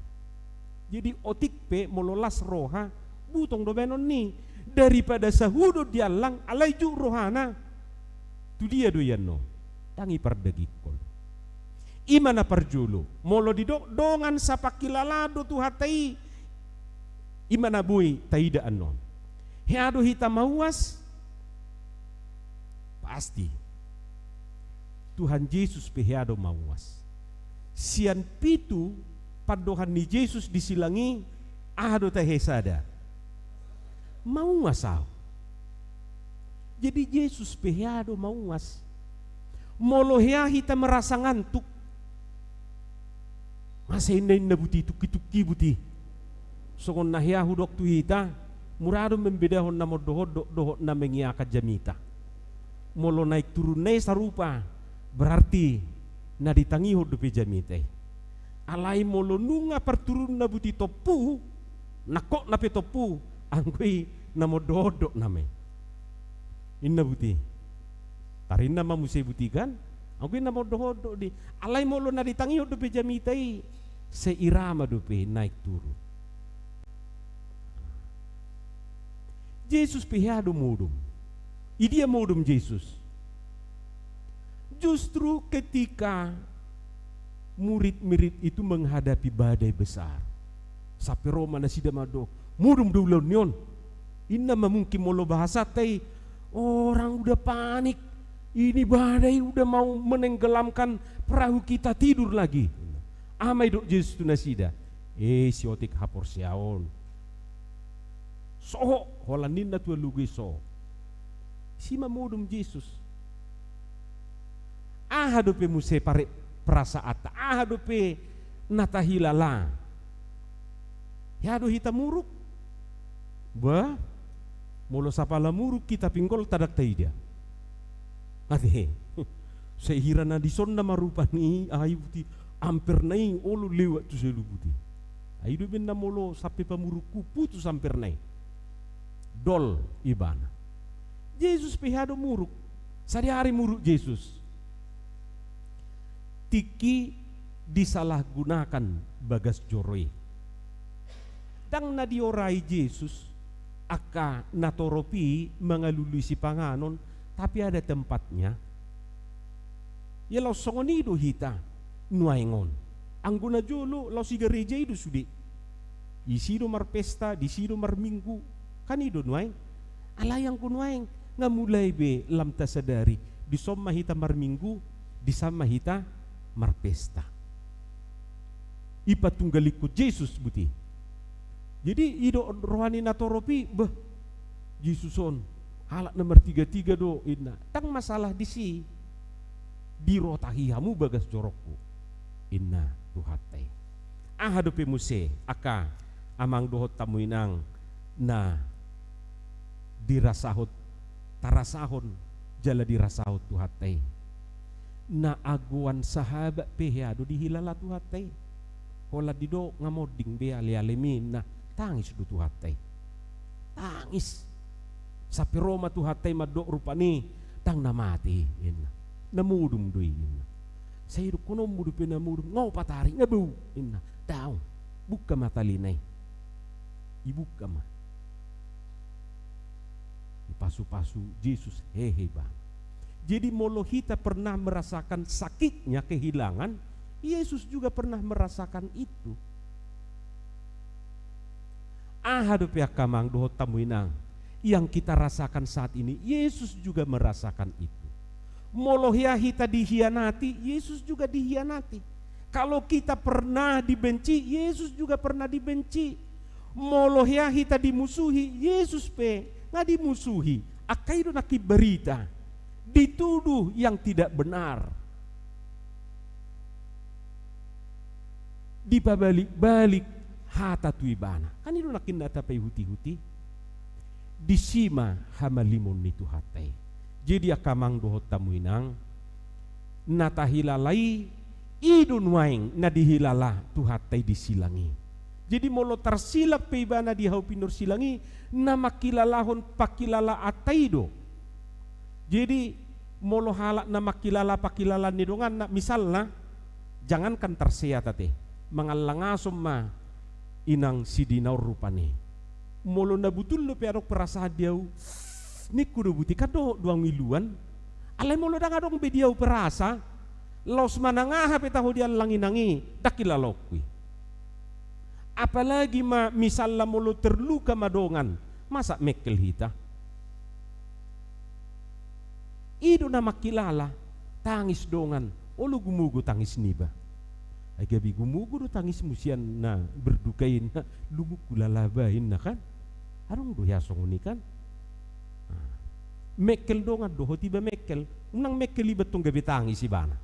[SPEAKER 2] Jadi otik pe mololas roha butong do benon ni daripada sahudo dialang alaiju rohana tu dia doyano tangi pardagikon. Imana parjulu molo didok dongan sapakilalado tu hatai. Imana bui taida anon. Heado hita mawas pasti Tuhan Yesus peheado mawas. Sian pitu padohan ni Yesus disilangi ado tahesada. Mawas sao. Jadi Yesus peheado mawas. Molohea hita merasa ngantuk. Masa indah buti tuki-tuki buti. Sokon nahya hudok tu hita murado membedahon namo dohot na mengiakat jamita. Molo naik turun naik sarupa berarti na ditangihod do pe jamita. Alai molo nunga perturun na buti topu nakok na pe topu angkui namo dohot name. Inna buti. Tarinna mamusay buti kan? Angkui namo dohot di. Alai molo na ditangihod do pe jamita seirama do pe naik turun. Yesus pehado mudum. Idia mudum Yesus. Justru ketika murid-murid itu menghadapi badai besar. Sapi Roma na sida mado. Mudum dulon yon. Inna mungkin molo bahasa tay orang udah panik. Ini badai udah mau menenggelamkan perahu kita, tidur lagi. Amai dok Yesus tu nasida. Siotik hapor siaon. So, holanin na tua lugi so. Si mamudum Yesus. Dope muse pare perasaata. Dope natahilala. Ya do hita muruk. Ba, molo sapala muruk kita pinggol tadak taida. Ate, sehira na dison na marupa ni ayu ti amper nai olu lewat tu selubuti. Ayu ben na molo sapi pamuruk kupu tu samper nai. Dol ibana. Yesus pihado muruk. Sehari-hari muruk Yesus. Tiki disalahgunakan bagas joroi. Dang na diorai Yesus aka natoropi mengalulusi panganon, tapi ada tempatnya. Ya lau songonido hita nuaingon. Angguna jolo lau si gereja itu sudi. Isido marpesta, disido marminggu. Kan itu nuaing. Alayang ku nuaing ngamulai be lam tasadari. Disomma hita marminggu, disama hita marpesta. Ipa tunggaliku Yesus buti. Jadi ido rohani natoropi beh Yesuson halak nomor 33 do inna. Tang masalah di si dirotahihamu bagas jorokku. Inna tuhatai. Hadope muse aka amang dohot tamuinang na dirasahot tarasahon jala dirasahot tuhatai. Na aguan sahabat pehiado dihilala tuhatai. Hola dido ngamoding be ali-alimin na tangis do tuhatai. Tangis. Sapi Roma tuhatai madok rupani tang namati inna. Namudum do inna. Sayro kuno mudu pe namudum ngau patari ngabu inna. Daw. Buka mata linai. Ibuka ma. Pasu-pasu Yesus hehe bang. Jadi molo kita pernah merasakan sakitnya kehilangan, Yesus juga pernah merasakan itu. Hadope akamang dohot tamuinang yang kita rasakan saat ini, Yesus juga merasakan itu. Molo hita dihianati, Yesus juga dihianati. Kalau kita pernah dibenci, Yesus juga pernah dibenci. Molo hita dimusuhi, Yesus pe nggak dimusuhi. Akaido naki berita, dituduh yang tidak benar. Dibalik-balik hata tuibana. Kan itu nakin data pay huti-huti. Disima hamalimon itu hatai. Jadi akamang dohot tamuinang natahilalai idun waing nadihilala tuhatai disilangi. Jadi molo tarsilap peibana di haupinur silangi nama kilalahon pakilala ataido. Jadi molo halak nama kilala pakilala nidongan na misalna jangankan terseat teh mangalangasum ma inang sidinaur rupane. Molo na butul lo perok perasa diau ni kudu buti kado 2 miluan. Alai molo dang adong be diau perasa los manangaha petaho dia langinangi dakilalokwi. Apalagi misalnya mulu terluka madongan, masa mekel hita. Ido nama kilala, tangis dongan, olu gumugu tangis niba. Agabi gumugu do tangis musian na berdukain na lumuk kulalabain na kan. Arong do yasong ni kan. Mekel dongan do tiba mekel, unang mekel liba tong gabi tangis ibana.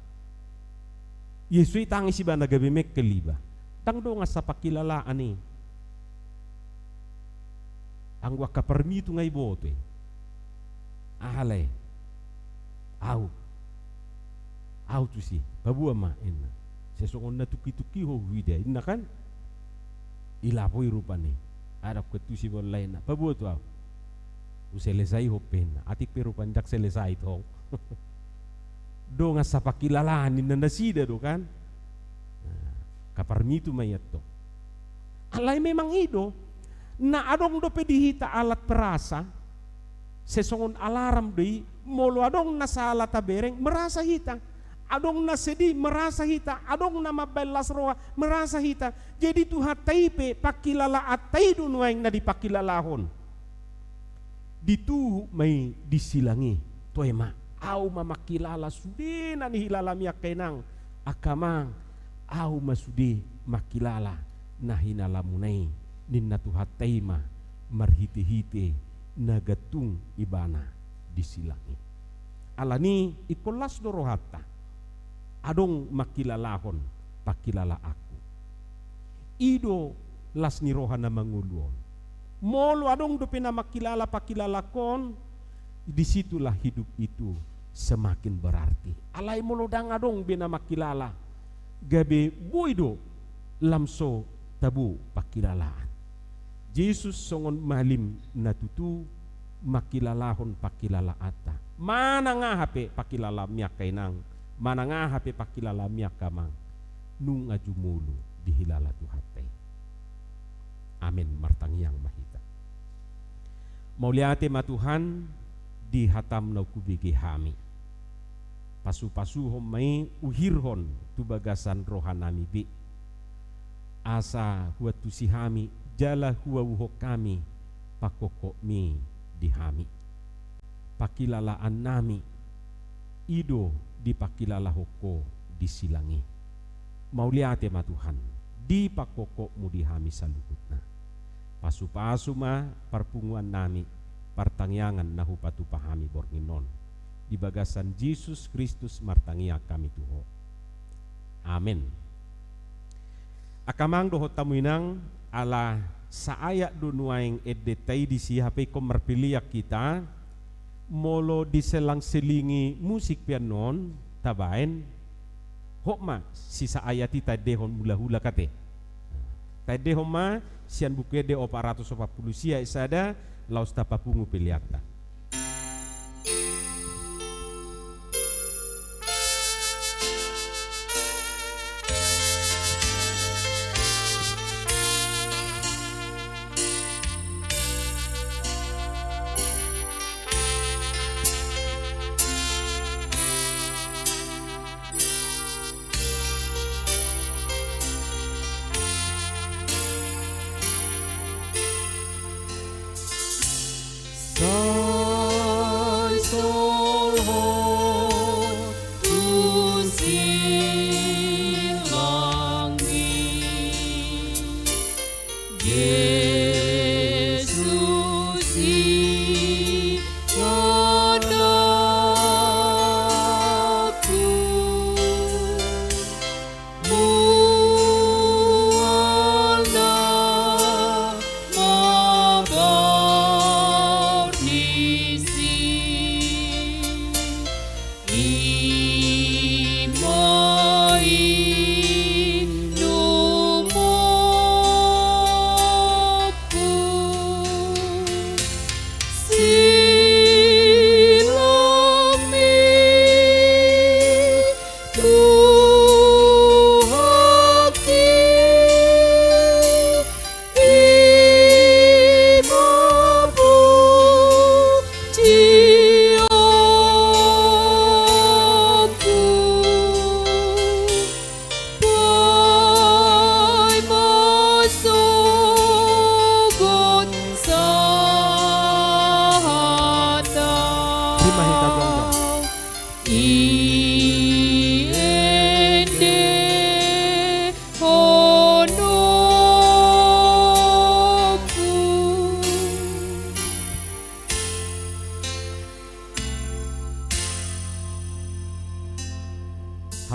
[SPEAKER 2] Yesui tangis ibana gabi mekel liba. Tang do nga sa pakilalaan ni ang waka permitu ngay bote ahalay au tu si babua ma inna sesongon na tuki-tuki ho huida inna kan ilapoy rupane arap ketusi bon lain na babua tu au uselesai ho pen atik pero pandak selesai to do nga sa pakilalaan ni nasida do kan kaparmitu mayat to. Alay memang ido na adong do pedihita alat perasa sesongon alarm doi molo adong nasa alat tabereng merasa hita. Adong na sedih merasa hita, adong na mabelas roa merasa hita. Jadi tu hataipe pakilala atay dun waing na dipakilalahon. Dituhu may disilangi toema au mamakilala sude nani hilala miak kenang akamang au masude makilala nahinala munai ninna tuhateima marhite-hite nagatung ibana disilangi alani ikolas dorohata adong makilalahon pakilala aku ido las ni rohana manguluon molo adong do pina makilala pakilala kon disitulah hidup itu semakin berarti alai molo dang adong bina makilala gabe boido lamso tabu pakilalaan Jesus songon malim natutu makilalahon pakilala ata mana nga hape pakilala miak kainang mana nga hape pakilala miak kamang nung ajumulu dihilala tuhatay amin martangyang mahita mauliate matuhan di hatam na kubigi hami pasu-pasuhom may uhirhon tubagasan rohanami bi asa huwat tu si hami jala huwa wuhok kami pakoko mi di hami pakilalaan nami ido di pakilala hoko disilangi mauliate matuhan di pakoko mu di hami salukutna pasu-pasu ma parpunguan nami partangyangan nahu patu pahami bornginon di bagasan Yesus Kristus martangia kami tuho amin akamang doho tamuinang ala saaya dunuaing edetai di sihape ko marpiliak kita molo diselang selingi musik pianon tabain hokma si saayati tadehon mula-hula kate tadehon ma sian bukede o 440 sia isada laus tapapungu piliakta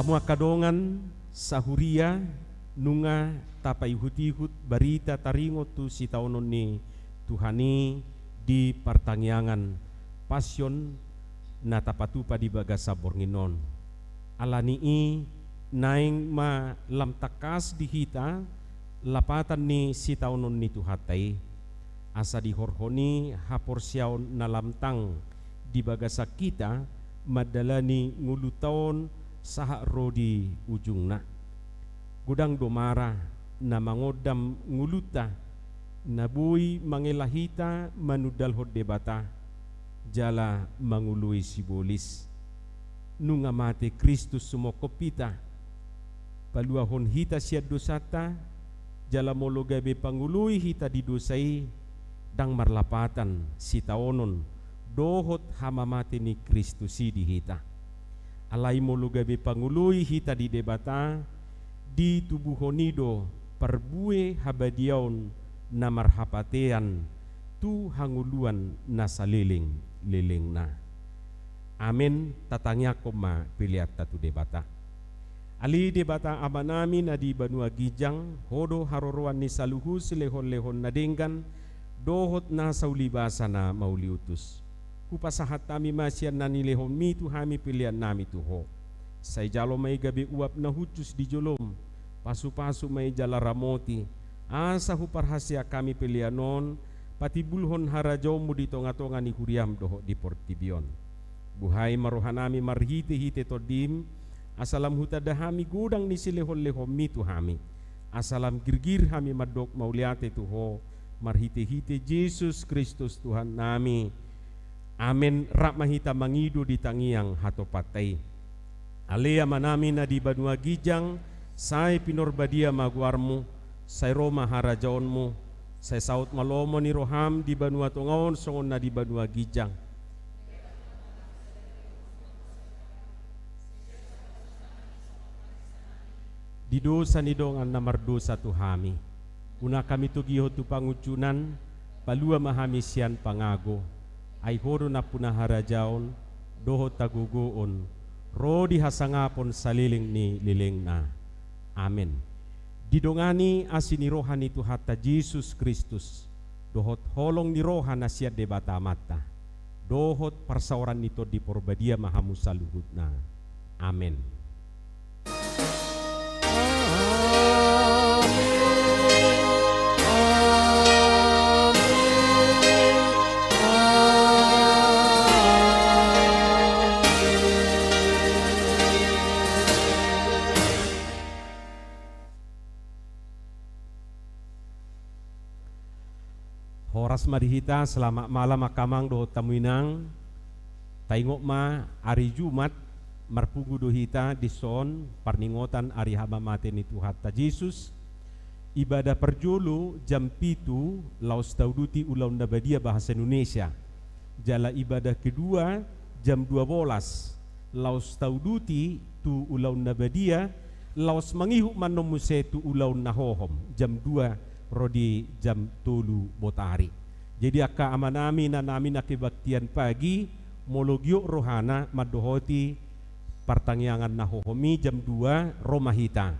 [SPEAKER 2] Hamu kadongan sahuria nunga tapayuhut-ihut barita taringo tu si taonon ni Tuhani di pertangyangan pasyon na tapatupa di bagasa bornginon alanii naing ma lamtakas di hita lapatan ni si taonon ni Tuhatay asa di horhoni haporsyaw na lamtang di bagasa kita madalani ngulutaon saha rodi ujungna gudang domara na mangodam nguluta nabui mangelahita manudal debata jala mangului sibolis nunga mate Kristus sumokopita paluahon hita siad dosata jala mologabe pangului hita didosai dang marlapatan si taonon dohot hamamate ni Kristus di hita. Alai molo gabe pangului hita di debata di tubuh honido perbue habadiaon na marhapatean tu hanguluan na saliling liling na. Amin tatangya koma pilihat tatu debata. Ali debata amanami na di Banua Gijang hodo haroroan ni saluhu silehon-lehon na denggan dohot na saulibasa na mauliutus. Kupasahat tami masyan na nilehon mi tu hami pilihan nami tuho. Say jalo may gabi uap na hutus di jolom. Pasu-pasu may jala ramoti. Asa huparhasya kami pilihanon. Pati bulhon harajaw mo di tonga-tonga ni huriam doho di Portibion. Buhay marohanami marhite-hite todim. Asalam hutadahami gudang ni silehon-lehon mi tu hami. Asalam girgir hami madok mauliate tuho. Marhite-hite Yesus Kristus Tuhan nami. Amin. Rak mahita mangido di tangiang hatopatay. Alea manami na di Banua Gijang, say pinorbadia maguarmu, say Roma harajaonmu, say saut malomo ni roham di Banua Tongaon songon na di Banua Gijang. Di dosa ni dongan na mardosa tu hami. Una kami tugiho tu pangucunan, palua mahami sian pangago. Ay horo na punaharajaon, doho tagugoon, rodi hasangapon saliling ni liling na. Amen. Didongani asini rohan itu hatta Yesus Kristus, dohot holong ni rohan na siya debata mata, dohot parsaoran nito di porbadia mahamusa luhut na. Amen. Horas marihita selamat malam makamang doho tamuinang taingok ma ari Jumat marpugu dohita di son parningotan ari habamate ni Tuhan ta Yesus ibadah perjolo jam 7 laus tauduti ulaun nabadia bahasa Indonesia jala ibadah kedua jam 12 laus tauduti tu ulaun nabadia laus mangihu manomuse tu ulaun nahohom jam 2 rodi jam 3 botari. Jadi akka amanami na namin nakibaktian pagi mologyo rohana madohoti partangyangan nahohomi jam 2 romahita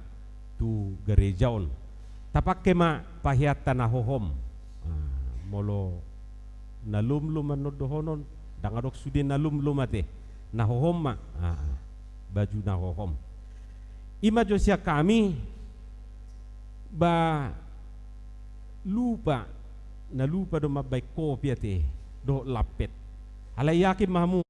[SPEAKER 2] tu gerejaon. Tapak kema pahiata nahohom molo nalum-lum anodohonon dangadok sudin nalum-lum ate nahohom ma baju nahohom. Ima josya kami ba lupa na lupa do mabay kopi ate do lapet alay yakin mahamu